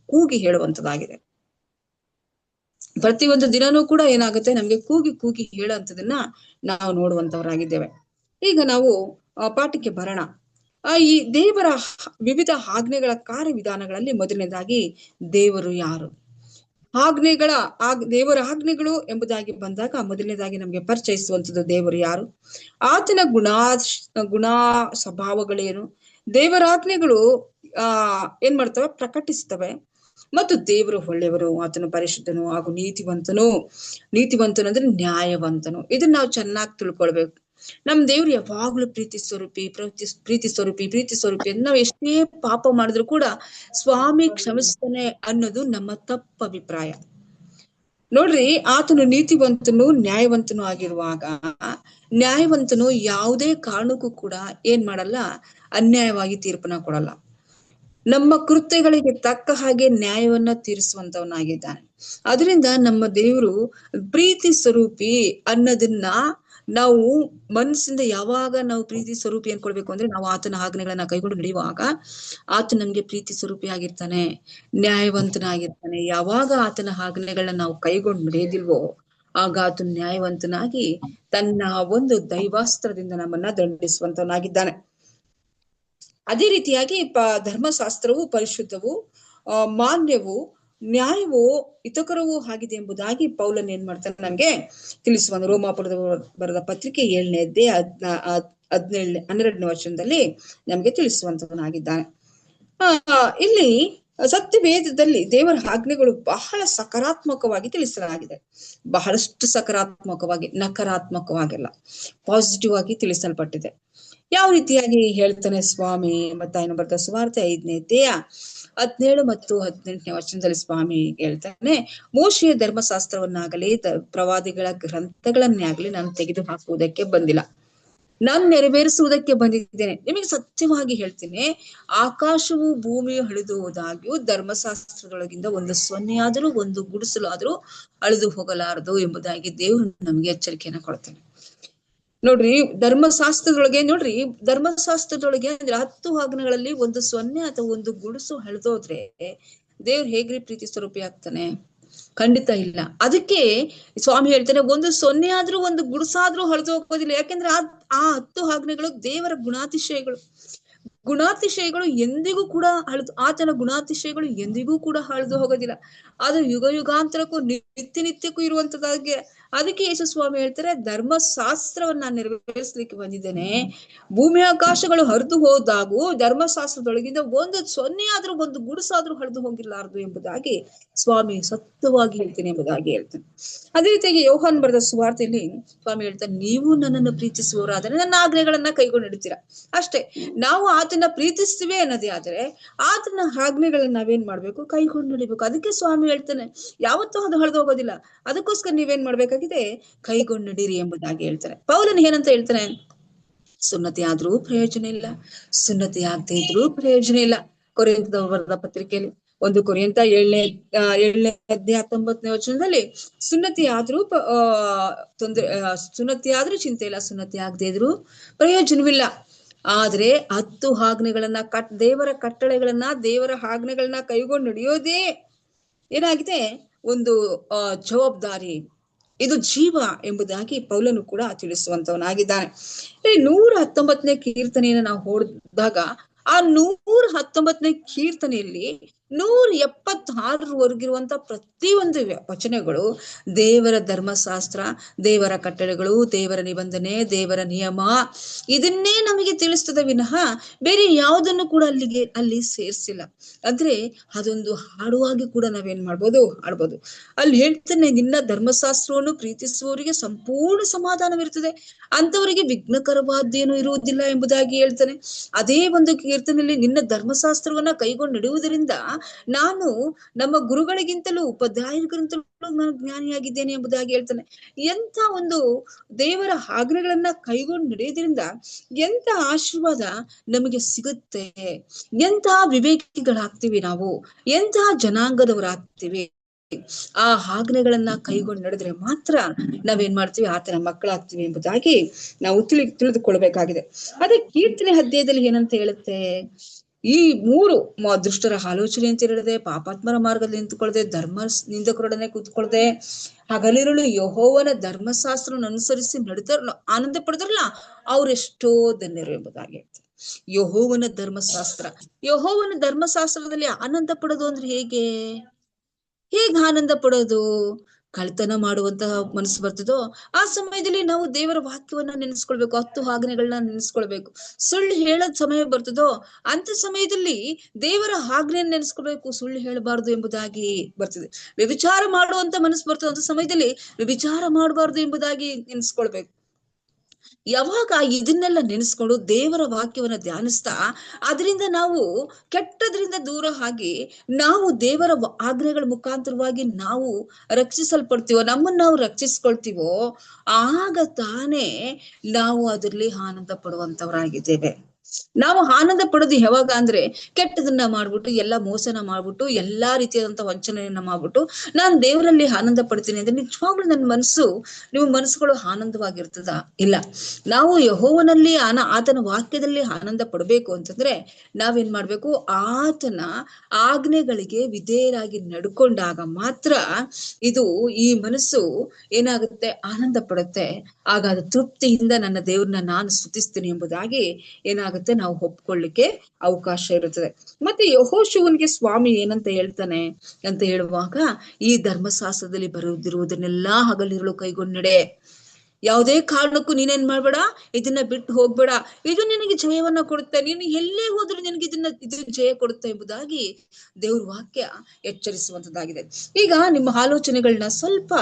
ಕೂಗಿ ಹೇಳುವಂತದ್ದಾಗಿದೆ. ಪ್ರತಿಯೊಂದು ದಿನನೂ ಕೂಡ ಏನಾಗುತ್ತೆ, ನಮ್ಗೆ ಕೂಗಿ ಕೂಗಿ ಹೇಳುವಂಥದನ್ನ ನಾವು ನೋಡುವಂತವರಾಗಿದ್ದೇವೆ. ಈಗ ನಾವು ಪಾಠಕ್ಕೆ ಬರೋಣ. ಈ ದೇವರ ವಿವಿಧ ಆಜ್ಞೆಗಳ ಕಾರ್ಯವಿಧಾನಗಳಲ್ಲಿ ಮೊದಲನೇದಾಗಿ ದೇವರು ಯಾರು, ದೇವರ ಆಜ್ಞೆಗಳು ಎಂಬುದಾಗಿ ಬಂದಾಗ ಮೊದಲನೇದಾಗಿ ನಮ್ಗೆ ಪರಿಚಯಿಸುವಂಥದ್ದು ದೇವರು ಯಾರು, ಆತನ ಗುಣ ಸ್ವಭಾವಗಳೇನು, ದೇವರ ಆಜ್ಞೆಗಳು ಏನ್ ಮಾಡ್ತವೆ, ಪ್ರಕಟಿಸ್ತವೆ. ಮತ್ತು ದೇವರು ಒಳ್ಳೆಯವರು, ಆತನು ಪರಿಶುದ್ಧನು ಹಾಗೂ ನೀತಿವಂತನು ಅಂದ್ರೆ ನ್ಯಾಯವಂತನು. ಇದನ್ನ ನಾವು ಚೆನ್ನಾಗಿ ತಿಳ್ಕೊಳ್ಬೇಕು. ನಮ್ ದೇವ್ರು ಯಾವಾಗ್ಲೂ ಪ್ರೀತಿ ಸ್ವರೂಪಿ ಅಂತ ನಾವು ಎಷ್ಟೇ ಪಾಪ ಮಾಡಿದ್ರು ಕೂಡ ಸ್ವಾಮಿ ಕ್ಷಮಿಸ್ತಾನೆ ಅನ್ನೋದು ನಮ್ಮ ತಪ್ಪ ಅಭಿಪ್ರಾಯ. ನೋಡ್ರಿ, ಆತನು ನೀತಿವಂತನು ನ್ಯಾಯವಂತನು ಆಗಿರುವಾಗ, ನ್ಯಾಯವಂತನು ಯಾವುದೇ ಕಾರಣಕ್ಕೂ ಕೂಡ ಏನ್ ಮಾಡಲ್ಲ, ಅನ್ಯಾಯವಾಗಿ ತೀರ್ಪನ್ನ ಕೊಡಲ್ಲ. ನಮ್ಮ ಕೃತ್ಯಗಳಿಗೆ ತಕ್ಕ ಹಾಗೆ ನ್ಯಾಯವನ್ನ ತೀರಿಸುವಂತವನಾಗಿದ್ದಾನೆ. ಅದರಿಂದ ನಮ್ಮ ದೇವರು ಪ್ರೀತಿ ಸ್ವರೂಪಿ ಅನ್ನೋದನ್ನ ನಾವು ಮನಸ್ಸಿಂದ ಯಾವಾಗ ನಾವು ಪ್ರೀತಿ ಸ್ವರೂಪಿ ಅನ್ಕೊಳ್ಬೇಕು ಅಂದ್ರೆ, ನಾವು ಆತನ ಆಜ್ಞೆಗಳನ್ನ ಕೈಗೊಂಡು ನಡೆಯುವಾಗ ಆತ ನಮ್ಗೆ ಪ್ರೀತಿ ಸ್ವರೂಪಿ ಆಗಿರ್ತಾನೆ, ನ್ಯಾಯವಂತನಾಗಿರ್ತಾನೆ. ಯಾವಾಗ ಆತನ ಆಜ್ಞೆಗಳನ್ನ ನಾವು ಕೈಗೊಂಡು ನಡೆಯೋದಿಲ್ವೋ ಆಗ ಆತನ ನ್ಯಾಯವಂತನಾಗಿ ತನ್ನ ಒಂದು ದೈವಾಸ್ತ್ರದಿಂದ ನಮ್ಮನ್ನ ದಂಡಿಸುವಂತವನಾಗಿದ್ದಾನೆ. ಅದೇ ರೀತಿಯಾಗಿ ಧರ್ಮಶಾಸ್ತ್ರವು ಪರಿಶುದ್ಧವು, ಮಾನ್ಯವು, ನ್ಯಾಯವೂ ಹಿತಕರವೂ ಆಗಿದೆ ಎಂಬುದಾಗಿ ಪೌಲನ್ ಏನ್ ಮಾಡ್ತಾನೆ ನಮ್ಗೆ ತಿಳಿಸುವ ರೋಮಾಪುರದ ಬರೆದ ಪತ್ರಿಕೆ 7ನೇ ಅಧ್ಯಾಯ 12ನೇ ವಚನದಲ್ಲಿ ನಮ್ಗೆ ತಿಳಿಸುವಂತವನಾಗಿದ್ದಾನೆ. ಇಲ್ಲಿ ಸತ್ಯವೇದದಲ್ಲಿ ದೇವರ ಆಜ್ಞೆಗಳು ಬಹಳ ಸಕಾರಾತ್ಮಕವಾಗಿ ತಿಳಿಸಲಾಗಿದೆ. ಬಹಳಷ್ಟು ಸಕಾರಾತ್ಮಕವಾಗಿ, ನಕಾರಾತ್ಮಕವಾಗಿಲ್ಲ, ಪಾಸಿಟಿವ್ ಆಗಿ ತಿಳಿಸಲ್ಪಟ್ಟಿದೆ. ಯಾವ ರೀತಿಯಾಗಿ ಹೇಳ್ತಾನೆ ಸ್ವಾಮಿ ಮತ್ತಾಯನ ಬರೆದ ಸುವಾರ್ತೆ 5ನೇ ಅಧ್ಯಾಯ 17 ಮತ್ತು 18ನೇ ವಚನದಲ್ಲಿ ಸ್ವಾಮಿ ಹೇಳ್ತಾನೆ, ಮೋಶೆಯ ಧರ್ಮಶಾಸ್ತ್ರವನ್ನಾಗಲಿ ಪ್ರವಾದಿಗಳ ಗ್ರಂಥಗಳನ್ನೇ ಆಗ್ಲಿ ನಾನು ತೆಗೆದು ಹಾಕುವುದಕ್ಕೆ ಬಂದಿಲ್ಲ, ನಾನು ನೆರವೇರಿಸುವುದಕ್ಕೆ ಬಂದಿದ್ದೇನೆ. ನಿಮಗೆ ಸತ್ಯವಾಗಿ ಹೇಳ್ತೀನಿ, ಆಕಾಶವು ಭೂಮಿಯು ಅಳಿದು ಹೋದಾಗ್ಯೂ ಧರ್ಮಶಾಸ್ತ್ರದೊಳಗಿಂದ ಒಂದು ಸೊನ್ನೆಯಾದರೂ ಒಂದು ಗುಡಿಸಲು ಆದ್ರೂ ಅಳಿದು ಹೋಗಲಾರದು ಎಂಬುದಾಗಿ ದೇವರು ನಮ್ಗೆ ಎಚ್ಚರಿಕೆಯನ್ನು ಕೊಡ್ತಾನೆ. ನೋಡ್ರಿ, ಧರ್ಮಶಾಸ್ತ್ರದೊಳಗೆ ಅಂದ್ರೆ 10 ಆಜ್ಞೆಗಳಲ್ಲಿ ಒಂದು ಸೊನ್ನೆ ಅಥವಾ ಒಂದು ಗುಡಿಸು ಅಳಿದೋದ್ರೆ ದೇವ್ರು ಹೇಗ್ರಿ ಪ್ರೀತಿ ಸ್ವರೂಪಿ ಆಗ್ತಾನೆ? ಖಂಡಿತ ಇಲ್ಲ. ಅದಕ್ಕೆ ಸ್ವಾಮಿ ಹೇಳ್ತಾನೆ, ಒಂದು ಸೊನ್ನೆ ಆದ್ರೂ ಒಂದು ಗುಡಿಸಾದ್ರೂ ಅಳಿದು ಹೋಗೋದಿಲ್ಲ. ಯಾಕೆಂದ್ರೆ ಆ 10 ಆಜ್ಞೆಗಳು ದೇವರ ಗುಣಾತಿಶಯಗಳು ಎಂದಿಗೂ ಕೂಡ ಆತನ ಗುಣಾತಿಶಯಗಳು ಎಂದಿಗೂ ಕೂಡ ಅಳಿದು ಹೋಗೋದಿಲ್ಲ. ಅದು ಯುಗಾಂತರಕ್ಕೂ ನಿತ್ಯಕ್ಕೂ ಇರುವಂತದಾಗಿ. ಅದಕ್ಕೆ ಯೇಸು ಸ್ವಾಮಿ ಹೇಳ್ತಾರೆ, ಧರ್ಮಶಾಸ್ತ್ರವನ್ನ ನೆರವೇರಿಸಲಿಕ್ಕೆ ಬಂದಿದ್ದೇನೆ. ಭೂಮಿ ಆಕಾಶಗಳು ಹರಿದು ಹೋದಾಗೂ ಧರ್ಮಶಾಸ್ತ್ರದೊಳಗಿಂದ ಒಂದು ಸೊನ್ನೆ ಆದ್ರೂ ಒಂದು ಗುಡಿಸಾದ್ರೂ ಹರಿದು ಹೋಗಿರ್ಲಾರ್ದು ಎಂಬುದಾಗಿ ಸ್ವಾಮಿ ಸತ್ಯವಾಗಿ ಹೇಳ್ತೀನಿ ಎಂಬುದಾಗಿ ಹೇಳ್ತಾನೆ. ಅದೇ ರೀತಿಯಾಗಿ ಯೋಹಾನ್ ಬರೆದ ಸುವಾರ್ತೆಯಲ್ಲಿ ಸ್ವಾಮಿ ಹೇಳ್ತಾನೆ, ನೀವು ನನ್ನನ್ನು ಪ್ರೀತಿಸುವವರಾದರೆ ನನ್ನ ಆಜ್ಞೆಗಳನ್ನ ಕೈಗೊಂಡು ನಡೀತೀರಾ. ಅಷ್ಟೇ, ನಾವು ಆತನ ಪ್ರೀತಿಸ್ತೀವಿ ಅನ್ನೋದೇ ಆದ್ರೆ ಆತನ ಆಜ್ಞೆಗಳನ್ನ ನಾವೇನ್ ಮಾಡ್ಬೇಕು, ಕೈಗೊಂಡು ನಡಿಬೇಕು. ಅದಕ್ಕೆ ಸ್ವಾಮಿ ಹೇಳ್ತಾನೆ, ಯಾವತ್ತೂ ಅದು ಹರಿದು ಹೋಗೋದಿಲ್ಲ. ಅದಕ್ಕೋಸ್ಕರ ನೀವೇನ್ ಮಾಡ್ಬೇಕಾಗಿದೆ, ಕೈಗೊಂಡು ನಡೀರಿ ಎಂಬುದಾಗಿ ಹೇಳ್ತಾರೆ. ಪೌಲನ್ ಏನಂತ ಹೇಳ್ತಾನೆ, ಸುನ್ನತಿ ಆದ್ರೂ ಪ್ರಯೋಜನ ಇಲ್ಲ, ಸುನ್ನತಿ ಆಗದೆ ಇದ್ರೂ ಪ್ರಯೋಜನ ಇಲ್ಲ. ಕೊರಿಂಥದವರು ಬರೆದ ಪತ್ರಿಕೆಯಲ್ಲಿ 1 ಕೊರಿಂಥ 7ನೇ ಅಧ್ಯಾಯ 19ನೇ ವಚನದಲ್ಲಿ ಸುನ್ನತಿ ಆದ್ರೂ ಸುನ್ನತಿ ಆದ್ರೂ ಚಿಂತೆ ಇಲ್ಲ, ಸುನ್ನತಿ ಆಗದೆ ಇದ್ರೂ ಪ್ರಯೋಜನವಿಲ್ಲ. ಆದ್ರೆ 10 ಆಜ್ಞೆಗಳನ್ನ ದೇವರ ಕಟ್ಟಳೆಗಳನ್ನ, ದೇವರ ಆಜ್ಞೆಗಳನ್ನ ಕೈಗೊಂಡು ನಡೆಯೋದೇ ಏನಾಗಿದೆ, ಒಂದು ಜವಾಬ್ದಾರಿ, ಇದು ಜೀವ ಎಂಬುದಾಗಿ ಪೌಲನು ಕೂಡ ತಿಳಿಸುವಂತವನಾಗಿದ್ದಾನೆ. ಈ 119ನೇ ಕೀರ್ತನೆಯನ್ನು ನಾವು ಓದಿದಾಗ ಆ 119ನೇ ಕೀರ್ತನೆಯಲ್ಲಿ 176ರವರೆಗಿರುವಂತ ಪ್ರತಿಯೊಂದು ವಚನಗಳು ದೇವರ ಧರ್ಮಶಾಸ್ತ್ರ, ದೇವರ ಕಟ್ಟಳೆಗಳು, ದೇವರ ನಿಬಂಧನೆ, ದೇವರ ನಿಯಮ, ಇದನ್ನೇ ನಮಗೆ ತಿಳಿಸ್ತದೆ ವಿನಃ ಬೇರೆ ಯಾವುದನ್ನು ಕೂಡ ಅಲ್ಲಿ ಸೇರಿಸಿಲ್ಲ. ಅಂದ್ರೆ ಅದೊಂದು ಹಾಡುವಾಗಿ ಕೂಡ ನಾವೇನ್ ಮಾಡ್ಬೋದು, ಆಡ್ಬೋದು. ಅಲ್ಲಿ ಹೇಳ್ತಾನೆ, ನಿನ್ನ ಧರ್ಮಶಾಸ್ತ್ರವನ್ನು ಪ್ರೀತಿಸುವವರಿಗೆ ಸಂಪೂರ್ಣ ಸಮಾಧಾನವಿರುತ್ತದೆ, ಅಂತವರಿಗೆ ವಿಘ್ನಕರವಾದ್ದೇನು ಇರುವುದಿಲ್ಲ ಎಂಬುದಾಗಿ ಹೇಳ್ತಾನೆ. ಅದೇ ಒಂದು ಕೀರ್ತನೆಯಲ್ಲಿ ನಿನ್ನ ಧರ್ಮಶಾಸ್ತ್ರವನ್ನ ಕೈಗೊಂಡು ನಡೆಯುವುದರಿಂದ ನಾನು ನಮ್ಮ ಗುರುಗಳಿಗಿಂತಲೂ ಉಪಾಧ್ಯಾಯರಿಗಿಂತಲೂ ನಾನು ಜ್ಞಾನಿಯಾಗಿದ್ದೇನೆ ಎಂಬುದಾಗಿ ಹೇಳ್ತಾನೆ. ಎಂತ ಒಂದು ದೇವರ ಆಜ್ಞೆಗಳನ್ನ ಕೈಗೊಂಡು ನಡೆಯೋದ್ರಿಂದ ಎಂತ ಆಶೀರ್ವಾದ ನಮಗೆ ಸಿಗುತ್ತೆ, ಎಂತ ವಿವೇಕಿಗಳಾಗ್ತೀವಿ ನಾವು, ಎಂತ ಜನಾಂಗದವರಾಗ್ತೀವಿ. ಆ ಆಜ್ಞೆಗಳನ್ನ ಕೈಗೊಂಡು ನಡೆದ್ರೆ ಮಾತ್ರ ನಾವೇನ್ ಮಾಡ್ತೀವಿ, ಆತನ ಮಕ್ಕಳಾಗ್ತೀವಿ ಎಂಬುದಾಗಿ ನಾವು ತಿಳಿದುಕೊಳ್ಬೇಕಾಗಿದೆ. ಅದೇ ಕೀರ್ತನೆ ಅಧ್ಯಾಯದಲ್ಲಿ ಏನಂತ ಹೇಳುತ್ತೆ, ಈ ಮೂರು ದುಷ್ಟರ ಆಲೋಚನೆ ಅಂತ ಹೇಳಿದೆ, ಪಾಪಾತ್ಮರ ಮಾರ್ಗದಲ್ಲಿ ನಿಂತುಕೊಳ್ಳದೆ, ಧರ್ಮ ನಿಂದಕರೊಡನೆ ಕೂತ್ಕೊಳ್ಳದೆ, ಹಗಲಿರುಳು ಯೆಹೋವನ ಧರ್ಮಶಾಸ್ತ್ರವನ್ನು ಅನುಸರಿಸಿ ನಡೆದ ಆನಂದ ಪಡೆದ್ರಲ್ಲ ಅವ್ರೆಷ್ಟೋ ಧನ್ಯರು ಎಂಬುದಾಗಿ. ಯೆಹೋವನ ಧರ್ಮಶಾಸ್ತ್ರ, ಯೆಹೋವನ ಧರ್ಮಶಾಸ್ತ್ರದಲ್ಲಿ ಆನಂದ ಪಡೋದು ಅಂದ್ರೆ ಹೇಗ್ ಆನಂದ ಪಡೋದು? ಕಳ್ತನ ಮಾಡುವಂತಹ ಮನಸ್ಸು ಬರ್ತದೋ ಆ ಸಮಯದಲ್ಲಿ ನಾವು ದೇವರ ವಾಕ್ಯವನ್ನ ನೆನೆಸ್ಕೊಳ್ಬೇಕು, 10 ಆಜ್ಞೆಗಳನ್ನ ನೆನೆಸ್ಕೊಳ್ಬೇಕು. ಸುಳ್ಳು ಹೇಳೋದ್ ಸಮಯ ಬರ್ತದೋ ಅಂತ ಸಮಯದಲ್ಲಿ ದೇವರ ಆಜ್ಞೆಯನ್ನು ನೆನೆಸ್ಕೊಳ್ಬೇಕು, ಸುಳ್ಳು ಹೇಳಬಾರ್ದು ಎಂಬುದಾಗಿ ಬರ್ತದೆ. ವ್ಯಭಿಚಾರ ಮಾಡುವಂತ ಮನಸ್ಸು ಬರ್ತದೆ ಅಂತ ಸಮಯದಲ್ಲಿ ವ್ಯಭಿಚಾರ ಮಾಡಬಾರ್ದು ಎಂಬುದಾಗಿ ನೆನೆಸ್ಕೊಳ್ಬೇಕು. ಯಾವಾಗ ಇದನ್ನೆಲ್ಲ ನೆನೆಸ್ಕೊಂಡು ದೇವರ ವಾಕ್ಯವನ್ನ ಧ್ಯಾನಿಸ್ತಾ ಅದರಿಂದ ನಾವು ಕೆಟ್ಟದ್ರಿಂದ ದೂರ ಆಗಿ ನಾವು ದೇವರ ಆಜ್ಞೆಗಳ ಮುಖಾಂತರವಾಗಿ ನಾವು ರಕ್ಷಿಸಲ್ಪಡ್ತೀವೋ, ನಮ್ಮನ್ನ ನಾವು ರಕ್ಷಿಸ್ಕೊಳ್ತೀವೋ, ಆಗ ತಾನೇ ನಾವು ಅದರಲ್ಲಿ ಆನಂದ ಪಡುವಂತವರಾಗಿದ್ದೇವೆ. ನಾವು ಆನಂದ ಪಡೋದು ಯಾವಾಗ ಅಂದ್ರೆ ಕೆಟ್ಟದನ್ನ ಮಾಡ್ಬಿಟ್ಟು, ಎಲ್ಲಾ ಮೋಸನ ಮಾಡ್ಬಿಟ್ಟು, ಎಲ್ಲಾ ರೀತಿಯಾದಂತ ವಂಚನೆಯನ್ನ ಮಾಡ್ಬಿಟ್ಟು ನಾನ್ ದೇವರಲ್ಲಿ ಆನಂದ ಪಡ್ತೀನಿ ಅಂದ್ರೆ ನಿಜವಾಗ್ಲೂ ನನ್ನ ನಿಮ್ಮ ಮನಸ್ಸುಗಳು ಆನಂದವಾಗಿರ್ತದ? ಇಲ್ಲ. ನಾವು ಯೆಹೋವನಲ್ಲಿ ಆತನ ವಾಕ್ಯದಲ್ಲಿ ಆನಂದ ಪಡ್ಬೇಕು ಅಂತಂದ್ರೆ ನಾವೇನ್ ಮಾಡ್ಬೇಕು? ಆತನ ಆಜ್ಞೆಗಳಿಗೆ ವಿಧೇಯರಾಗಿ ನಡ್ಕೊಂಡಾಗ ಮಾತ್ರ ಇದು ಈ ಮನಸ್ಸು ಏನಾಗುತ್ತೆ? ಆನಂದ ಪಡುತ್ತೆ. ಆಗ ಅದು ತೃಪ್ತಿಯಿಂದ ನನ್ನ ದೇವ್ರನ್ನ ನಾನು ಸ್ತುತಿಸ್ತೀನಿ ಎಂಬುದಾಗಿ ಏನಾಗುತ್ತೆ? ನಾವು ಒಪ್ಕೊಳ್ಳಿಕ್ಕೆ ಅವಕಾಶ ಇರುತ್ತದೆ. ಮತ್ತೆ ಯೆಹೋಶುವನಿಗೆ ಸ್ವಾಮಿ ಏನಂತ ಹೇಳ್ತಾನೆ ಅಂತ ಹೇಳುವಾಗ, ಈ ಧರ್ಮಶಾಸ್ತ್ರದಲ್ಲಿ ಬರುವುದಿರುವುದನ್ನೆಲ್ಲಾ ಹಗಲಿರುಳು ಕೈಗೊಂಡು ನಡೆ. ಯಾವುದೇ ಕಾರಣಕ್ಕೂ ನೀನೇನ್ ಮಾಡ್ಬೇಡ, ಇದನ್ನ ಬಿಟ್ಟು ಹೋಗ್ಬೇಡ. ಇದು ನಿನಗೆ ಜಯವನ್ನ ಕೊಡುತ್ತೆ, ನೀನು ಎಲ್ಲೇ ಹೋದ್ರು ನಿನಗೆ ಇದು ಜಯ ಕೊಡುತ್ತೆ ಎಂಬುದಾಗಿ ದೇವ್ರ ವಾಕ್ಯ ಎಚ್ಚರಿಸುವಂತದ್ದಾಗಿದೆ. ಈಗ ನಿಮ್ಮ ಆಲೋಚನೆಗಳನ್ನ ಸ್ವಲ್ಪ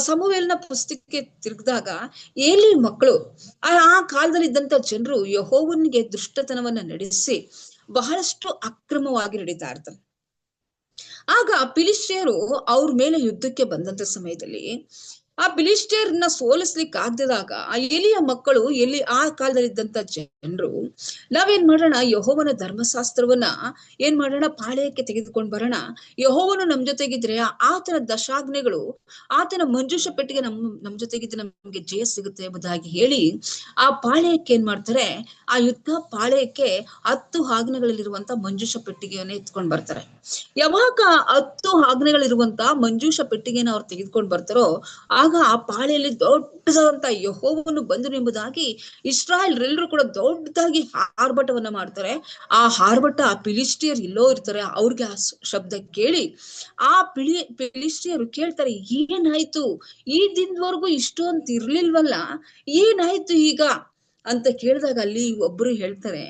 ಸಮುವೇಲನ ಪುಸ್ತಕಕ್ಕೆ ತಿರುಗಿದಾಗ, ಏಲಿ ಮಕ್ಕಳು ಆ ಕಾಲದಲ್ಲಿ ಇದ್ದಂತ ಜನರು ಯೆಹೋವನಿಗೆ ದುಷ್ಟತನವನ್ನ ನಡೆಸಿ ಬಹಳಷ್ಟು ಅಕ್ರಮವಾಗಿ ನಡೀತಾ ಇರ್ತಾರೆ. ಆಗ ಫಿಲಿಷ್ಟಿಯರು ಅವ್ರ ಮೇಲೆ ಯುದ್ಧಕ್ಕೆ ಬಂದಂತ ಸಮಯದಲ್ಲಿ ಆ ಫಿಲಿಷ್ಟಿಯರ್ನ ಸೋಲಿಸ್ಲಿಕ್ಕೆ ಆಗದಾಗ ಆ ಎಲಿಯ ಮಕ್ಕಳು ಆ ಕಾಲದಲ್ಲಿ ಇದ್ದಂತ ಜನರು ನಾವೇನ್ ಮಾಡೋಣ? ಯೆಹೋವನ ಧರ್ಮಶಾಸ್ತ್ರವನ್ನ ಏನ್ ಮಾಡೋಣ? ಪಾಳೆಯಕ್ಕೆ ತೆಗೆದುಕೊಂಡು ಬರೋಣ. ಯೆಹೋವನು ನಮ್ ಜೊತೆಗಿದ್ರೆ ಆತನ ದಶಾಜ್ಞೆಗಳು, ಆತನ ಮಂಜೂಷ ಪೆಟ್ಟಿಗೆ ನಮ್ ಜೊತೆಗಿದ್ರೆ ನಮ್ಗೆ ಜಯ ಸಿಗುತ್ತೆ ಎಂಬುದಾಗಿ ಹೇಳಿ ಆ ಪಾಳೆಯಕ್ಕೆ ಏನ್ ಮಾಡ್ತಾರೆ? ಆ ಯುದ್ಧ ಪಾಳೆಯಕ್ಕೆ 10 ಆಜ್ಞೆಗಳಲ್ಲಿರುವಂತ ಮಂಜೂಷ ಪೆಟ್ಟಿಗೆಯನ್ನ ಎತ್ಕೊಂಡ್ ಬರ್ತಾರೆ. ಯಾವಾಗ 10 ಆಜ್ಞೆಗಳಿರುವಂತ ಮಂಜೂಷ ಪೆಟ್ಟಿಗೆನ ಅವ್ರು ತೆಗೆದುಕೊಂಡು ಬರ್ತಾರೋ ಆಗ ಆ ಪಾಳೆಯಲ್ಲಿ ದೊಡ್ಡದಾದಂತ ಯೆಹೋವನು ಬಂದನು ಎಂಬುದಾಗಿ ಇಸ್ರಾಯೇಲ್ರೆಲ್ಲರೂ ಕೂಡ ದೊಡ್ಡದಾಗಿ ಆರ್ಭಟವನ್ನ ಮಾಡ್ತಾರೆ. ಆ ಆರ್ಭಟ ಆ ಫಿಲಿಷ್ಟಿಯರ್ ಎಲ್ಲೋ ಇರ್ತಾರೆ, ಅವ್ರಿಗೆ ಆ ಶಬ್ದ ಕೇಳಿ ಆ ಫಿಲಿಷ್ಟಿಯರು ಕೇಳ್ತಾರೆ, ಏನಾಯ್ತು? ಈ ದಿನದವರೆಗೂ ಇಷ್ಟೊಂದು ಇರ್ಲಿಲ್ವಲ್ಲ, ಏನಾಯ್ತು ಈಗ ಅಂತ ಕೇಳಿದಾಗ ಅಲ್ಲಿ ಒಬ್ರು ಹೇಳ್ತಾರೆ,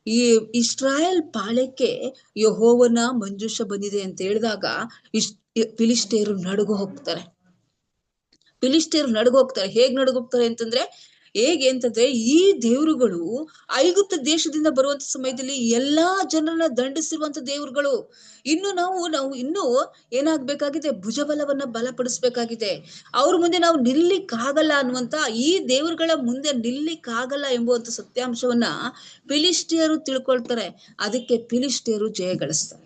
ಈ ಇಸ್ರಾಯೇಲ್ ಪಾಳೆಯಕ್ಕೆ ಯೆಹೋವನ ಮಂಜೂಷ ಬಂದಿದೆ ಅಂತ ಹೇಳಿದಾಗ ಫಿಲಿಷ್ಟಿಯರು ನಡುಗು ಹೋಗ್ತಾರೆ. ಹೇಗ್ ನಡುಗೋಗ್ತಾರೆ ಅಂತಂದ್ರೆ ಹೇಗೆ ಅಂತಂದ್ರೆ, ಈ ದೇವರುಗಳು ಐಗುಪ್ತ ದೇಶದಿಂದ ಬರುವಂತ ಸಮಯದಲ್ಲಿ ಎಲ್ಲಾ ಜನರನ್ನ ದಂಡಿಸಿರುವಂತ ದೇವರುಗಳು. ಇನ್ನು ನಾವು ಇನ್ನು ಏನಾಗ್ಬೇಕಾಗಿದೆ? ಭುಜಬಲವನ್ನ ಬಲಪಡಿಸ್ಬೇಕಾಗಿದೆ. ಅವ್ರ ಮುಂದೆ ನಾವು ನಿಲ್ಲಿಕ್ಕಾಗಲ್ಲ ಅನ್ನುವಂತ, ಈ ದೇವರುಗಳ ಮುಂದೆ ನಿಲ್ಲಿಕ್ಕಾಗಲ್ಲ ಎಂಬುವಂತ ಸತ್ಯಾಂಶವನ್ನ ಫಿಲಿಷ್ಟಿಯರು ತಿಳ್ಕೊಳ್ತಾರೆ. ಅದಕ್ಕೆ ಫಿಲಿಷ್ಟಿಯರು ಜಯ ಗಳಿಸ್ತಾರೆ.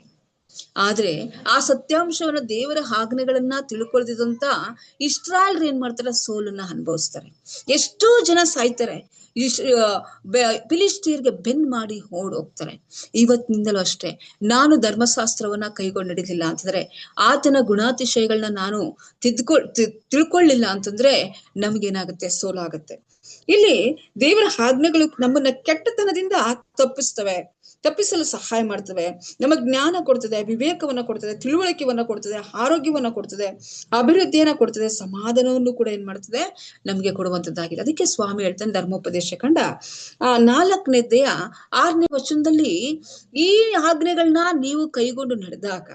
ಆದ್ರೆ ಆ ಸತ್ಯಾಂಶವನ್ನ, ದೇವರ ಆಜ್ಞೆಗಳನ್ನ ತಿಳ್ಕೊಳ್ದಿದಂತ ಇಸ್ರಾಯೇಲ್ರು ಏನ್ ಮಾಡ್ತಾರೆ? ಸೋಲನ್ನ ಅನುಭವಿಸ್ತಾರೆ. ಎಷ್ಟೋ ಜನ ಸಾಯ್ತಾರೆ. ಫಿಲಿಷ್ಟಿಯರ್ಗೆ ಬೆನ್ ಮಾಡಿ ಓಡೋಗ್ತಾರೆ. ಇವತ್ತಿನಿಂದಲೂ ಅಷ್ಟೇ, ನಾನು ಧರ್ಮಶಾಸ್ತ್ರವನ್ನ ಕೈಗೊಂಡು ನಡೀಲಿಲ್ಲ ಅಂತಂದ್ರೆ, ಆತನ ಗುಣಾತಿಶಯಗಳನ್ನ ನಾನು ತಿಳ್ಕೊಳ್ಳಿಲ್ಲ ಅಂತಂದ್ರೆ ನಮ್ಗೇನಾಗುತ್ತೆ? ಸೋಲಾಗುತ್ತೆ. ಇಲ್ಲಿ ದೇವರ ಆಜ್ಞೆಗಳು ನಮ್ಮನ್ನ ಕೆಟ್ಟತನದಿಂದ ತಪ್ಪಿಸಲು ಸಹಾಯ ಮಾಡ್ತವೆ. ನಮಗ್ ಜ್ಞಾನ ಕೊಡ್ತದೆ, ವಿವೇಕವನ್ನ ಕೊಡ್ತದೆ, ತಿಳುವಳಿಕೆಯನ್ನ ಕೊಡ್ತದೆ, ಆರೋಗ್ಯವನ್ನ ಕೊಡ್ತದೆ, ಅಭಿವೃದ್ಧಿಯನ್ನ ಕೊಡ್ತದೆ, ಸಮಾಧಾನವನ್ನು ಕೂಡ ಏನ್ ಮಾಡ್ತದೆ? ನಮ್ಗೆ ಕೊಡುವಂತದ್ದಾಗಿದೆ. ಅದಕ್ಕೆ ಸ್ವಾಮಿ ಹೇಳ್ತಾನೆ ಧರ್ಮೋಪದೇಶ ಕಂಡ 4ನೇ ಅಧ್ಯಾಯ 6ನೇ ವಚನದಲ್ಲಿ, ಈ ಆಜ್ಞೆಗಳನ್ನ ನೀವು ಕೈಗೊಂಡು ನಡೆದಾಗ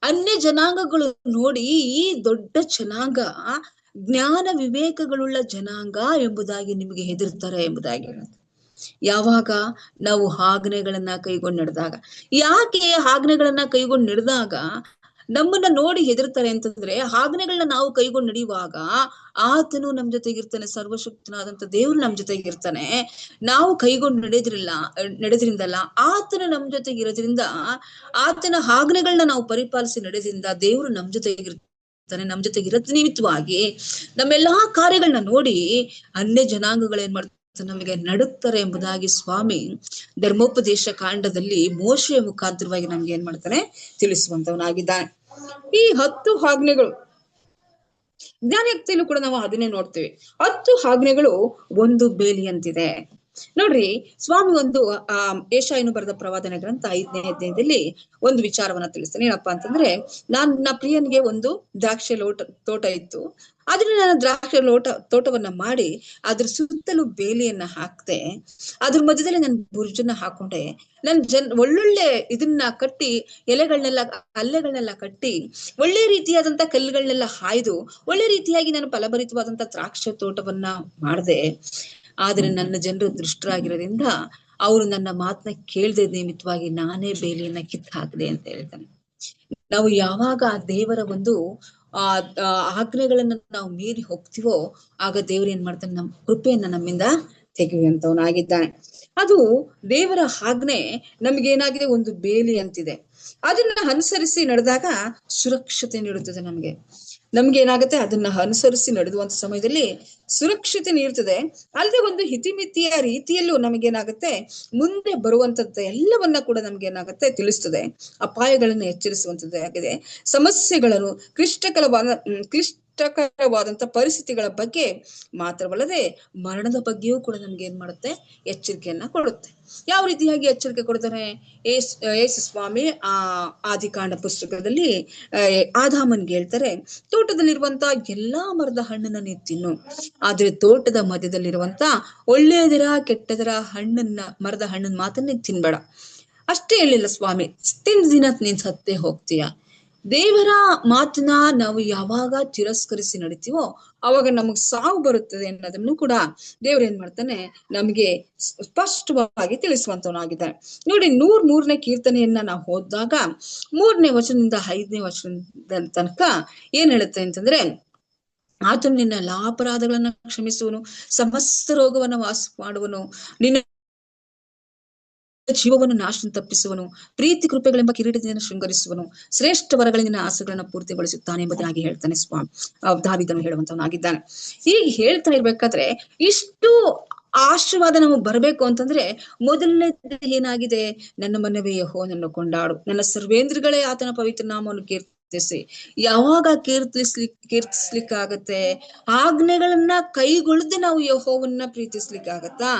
ಅನ್ಯ ಜನಾಂಗಗಳು ನೋಡಿ ಈ ದೊಡ್ಡ ಜನಾಂಗ ಜ್ಞಾನ ವಿವೇಕಗಳುಳ್ಳ ಜನಾಂಗ ಎಂಬುದಾಗಿ ನಿಮಗೆ ಹೆದರ್ತಾರೆ ಎಂಬುದಾಗಿ. ಯಾವಾಗ ನಾವು ಆಜ್ಞೆಗಳನ್ನ ಕೈಗೊಂಡು ನಡೆದಾಗ. ಯಾಕೆ ಆಜ್ಞೆಗಳನ್ನ ಕೈಗೊಂಡು ನಡೆದಾಗ ನಮ್ಮನ್ನ ನೋಡಿ ಹೆದರ್ತಾರೆ ಅಂತಂದ್ರೆ, ಆಜ್ಞೆಗಳನ್ನ ನಾವು ಕೈಗೊಂಡು ನಡೆಯುವಾಗ ಆತನು ನಮ್ ಜೊತೆಗಿರ್ತಾನೆ, ಸರ್ವಶಕ್ತನಾದಂತ ದೇವ್ರು ನಮ್ ಜೊತೆಗಿರ್ತಾನೆ. ನಾವು ಕೈಗೊಂಡು ನಡೆದ್ರಿಂದಲ್ಲ, ಆತನು ನಮ್ ಜೊತೆಗಿರೋದ್ರಿಂದ, ಆತನ ಆಜ್ಞೆಗಳನ್ನ ನಾವು ಪರಿಪಾಲಿಸಿ ನಡೆದ್ರಿಂದ ದೇವ್ರು ನಮ್ ಜೊತೆಗಿರ್ತಾನೆ. ನಮ್ ಜೊತೆಗಿರೋದ್ ನಿಮಿತ್ತವಾಗಿ ನಮ್ಮೆಲ್ಲಾ ಕಾರ್ಯಗಳನ್ನ ನೋಡಿ ಅನ್ಯ ಜನಾಂಗಗಳು ಏನ್ ಮಾಡ್ತಾರೆ? ನಮಗೆ ನಡುತ್ತಾರೆ ಎಂಬುದಾಗಿ ಸ್ವಾಮಿ ಧರ್ಮೋಪದೇಶ ಕಾಂಡದಲ್ಲಿ ಮೋಶೆಯ ಮುಖಾಂತರವಾಗಿ ನಮ್ಗೆ ಏನ್ ಮಾಡ್ತಾನೆ ತಿಳಿಸುವಂತವನಾಗಿದ್ದಾನೆ. ಈ 10 ಆಜ್ಞೆಗಳು ಜ್ಞಾನಯುಕ್ತಿಯಲ್ಲೂ ಕೂಡ ನಾವು ಅದನ್ನೇ ನೋಡ್ತೇವೆ. 10 ಆಜ್ಞೆಗಳು ಒಂದು ಬೇಲಿಯಂತಿದೆ. ನೋಡ್ರಿ, ಸ್ವಾಮಿ ಒಂದು ಯೆಶಾಯನು ಬರೆದ ಪ್ರವಾದನೆ ಗ್ರಂಥ 5ನೇ ಅಧ್ಯಾಯದಲ್ಲಿ ಒಂದು ವಿಚಾರವನ್ನ ತಿಳಿಸ್ತಾನೆ. ಏನಪ್ಪಾ ಅಂತಂದ್ರೆ, ನನ್ನ ಪ್ರಿಯನಿಗೆ ಒಂದು ದ್ರಾಕ್ಷಿ ತೋಟ ಇತ್ತು. ಅದನ್ನ ನಾನು ದ್ರಾಕ್ಷಿ ತೋಟವನ್ನ ಮಾಡಿ ಅದ್ರ ಸುತ್ತಲೂ ಬೇಲಿಯನ್ನ ಹಾಕ್ತೆ. ಅದ್ರ ಮಧ್ಯದಲ್ಲಿ ನಾನು ಬುರ್ಜನ್ನ ಹಾಕೊಂಡೆ. ನನ್ ಒಳ್ಳೊಳ್ಳೆ ಇದನ್ನ ಕಟ್ಟಿ ಅಲ್ಲೆಗಳನ್ನೆಲ್ಲ ಕಟ್ಟಿ ಒಳ್ಳೆ ರೀತಿಯಾದಂತ ಕಲ್ಲುಗಳನ್ನೆಲ್ಲ ಹಾಯ್ದು ಒಳ್ಳೆ ರೀತಿಯಾಗಿ ನಾನು ಫಲಭರಿತವಾದಂತ ದ್ರಾಕ್ಷಿ ತೋಟವನ್ನ ಮಾಡಿದೆ. ಆದ್ರೆ ನನ್ನ ಜನರು ದುಷ್ಟರಾಗಿರೋದ್ರಿಂದ ಅವರು ನನ್ನ ಮಾತನ್ನ ಕೇಳದೆ ನಿಮಿತ್ತವಾಗಿ ನಾನೇ ಬೇಲಿಯನ್ನ ಕಿತ್ತು ಹಾಕಿದೆ ಅಂತ ಹೇಳ್ತಾನೆ. ನಾವು ಯಾವಾಗ ಆ ದೇವರ ಒಂದು ಆಜ್ಞೆಗಳನ್ನ ನಾವು ಮೀರಿ ಹೋಗ್ತೀವೋ ಆಗ ದೇವ್ರ ಏನ್ ಮಾಡ್ತಾನೆ, ನಮ್ಮ ಕೃಪೆಯನ್ನ ನಮ್ಮಿಂದ ತೆಗೆಯುವಂತವನಾಗಿದ್ದಾನೆ. ಅದು ದೇವರ ಆಜ್ಞೆ ನಮ್ಗೇನಾಗಿದೆ, ಒಂದು ಬೇಲಿ ಅಂತಿದೆ. ಅದನ್ನ ಅನುಸರಿಸಿ ನಡೆದಾಗ ಸುರಕ್ಷತೆ ನೀಡುತ್ತದೆ. ನಮ್ಗೆ ಏನಾಗುತ್ತೆ, ಅದನ್ನ ಅನುಸರಿಸಿ ನಡೆದುವಂತ ಸಮಯದಲ್ಲಿ ಸುರಕ್ಷತೆ ನೀಡುತ್ತದೆ. ಅಲ್ಲದೆ ಒಂದು ಹಿತಿಮಿತಿಯ ರೀತಿಯಲ್ಲೂ ನಮಗೇನಾಗುತ್ತೆ, ಮುಂದೆ ಬರುವಂತದ್ದು ಎಲ್ಲವನ್ನ ಕೂಡ ನಮ್ಗೇನಾಗುತ್ತೆ ತಿಳಿಸ್ತದೆ. ಅಪಾಯಗಳನ್ನು ಎಚ್ಚರಿಸುವಂತದ್ದು ಆಗಿದೆ. ಸಮಸ್ಯೆಗಳನ್ನು ಕ್ಲಿಷ್ಟಕರವಾದಂತ ಪರಿಸ್ಥಿತಿಗಳ ಬಗ್ಗೆ ಮಾತ್ರವಲ್ಲದೆ ಮರಣದ ಬಗ್ಗೆಯೂ ಕೂಡ ನಮ್ಗೆ ಏನ್ ಮಾಡುತ್ತೆ, ಎಚ್ಚರಿಕೆಯನ್ನ ಕೊಡುತ್ತೆ. ಯಾವ ರೀತಿಯಾಗಿ ಎಚ್ಚರಿಕೆ ಕೊಡ್ತಾರೆ? ಯೇಸು ಸ್ವಾಮಿ ಆದಿಕಾಂಡ ಪುಸ್ತಕದಲ್ಲಿ ಆದಾಮನ್ಗೆ ಹೇಳ್ತಾರೆ, ತೋಟದಲ್ಲಿರುವಂತ ಎಲ್ಲಾ ಮರದ ಹಣ್ಣನ್ನ ನೀ ತಿನ್ನು, ಆದ್ರೆ ತೋಟದ ಮಧ್ಯದಲ್ಲಿರುವಂತ ಒಳ್ಳೆಯದರ ಕೆಟ್ಟದರ ಮರದ ಹಣ್ಣನ್ನ ಮಾತನ್ನ ತಿನ್ಬೇಡ. ಅಷ್ಟೇ ಹೇಳಿಲ್ಲ ಸ್ವಾಮಿ, ತಿಂದ ದಿನ ನೀನ್ ಸತ್ತೇ ಹೋಗ್ತೀಯ. ದೇವರ ಮಾತನ್ನ ನಾವು ಯಾವಾಗ ತಿರಸ್ಕರಿಸಿ ನಡಿತೀವೋ ಅವಾಗ ನಮಗ್ ಸಾವು ಬರುತ್ತದೆ ಅನ್ನೋದನ್ನು ಕೂಡ ದೇವ್ರ ಏನ್ ಮಾಡ್ತಾನೆ, ನಮ್ಗೆ ಸ್ಪಷ್ಟವಾಗಿ ತಿಳಿಸುವಂತವನಾಗಿದ್ದಾನೆ. ನೋಡಿ, 103ನೇ ಕೀರ್ತನೆಯನ್ನ ನಾವು ಓದಿದಾಗ 3ನೇ ವಚನದಿಂದ 5ನೇ ವಚನದ ತನಕ ಏನ್ ಹೇಳುತ್ತೆ ಅಂತಂದ್ರೆ, ಆತನು ನಿನ್ನ ಎಲ್ಲಾ ಅಪರಾಧಗಳನ್ನ ಕ್ಷಮಿಸುವನು, ಸಮಸ್ತ ರೋಗವನ್ನ ವಾಸ ಮಾಡುವನು, ನಿನ್ನ ಜೀವವನ್ನು ನಾಶ ತಪ್ಪಿಸುವನು, ಪ್ರೀತಿ ಕೃಪೆಗಳೆಂಬ ಕಿರೀಟದಿಂದ ಶೃಂಗರಿಸುವನು, ಶ್ರೇಷ್ಠ ವರಗಳಿಂದ ಆಸೆಗಳನ್ನ ಪೂರ್ತಿಗೊಳಿಸುತ್ತಾನೆ ಎಂಬುದಾಗಿ ಹೇಳ್ತಾನೆ ದಾವೀದನು ಹೇಳುವಂತವನಾಗಿದ್ದಾನೆ. ಈಗ ಹೇಳ್ತಾ ಇರ್ಬೇಕಾದ್ರೆ ಇಷ್ಟು ಆಶೀರ್ವಾದ ನಮಗ್ ಬರ್ಬೇಕು ಅಂತಂದ್ರೆ ಮೊದಲನೇ ಏನಾಗಿದೆ, ನನ್ನ ಮನವೇ ಯೆಹೋವನನ್ನು ಕೊಂಡಾಡು, ನನ್ನ ಸರ್ವೇಂದ್ರಗಳೇ ಆತನ ಪವಿತ್ರ ನಾಮವನ್ನು ಕೀರ್ತಿಸಿ. ಯಾವಾಗ ಕೀರ್ತಿಸ್ಲಿಕ್ಕಾಗತ್ತೆ? ಆಜ್ಞೆಗಳನ್ನ ಕೈಗೊಳ್ಳದೆ ನಾವು ಯೆಹೋವನ್ನ ಪ್ರೀತಿಸ್ಲಿಕ್ಕಾಗತ್ತಾ?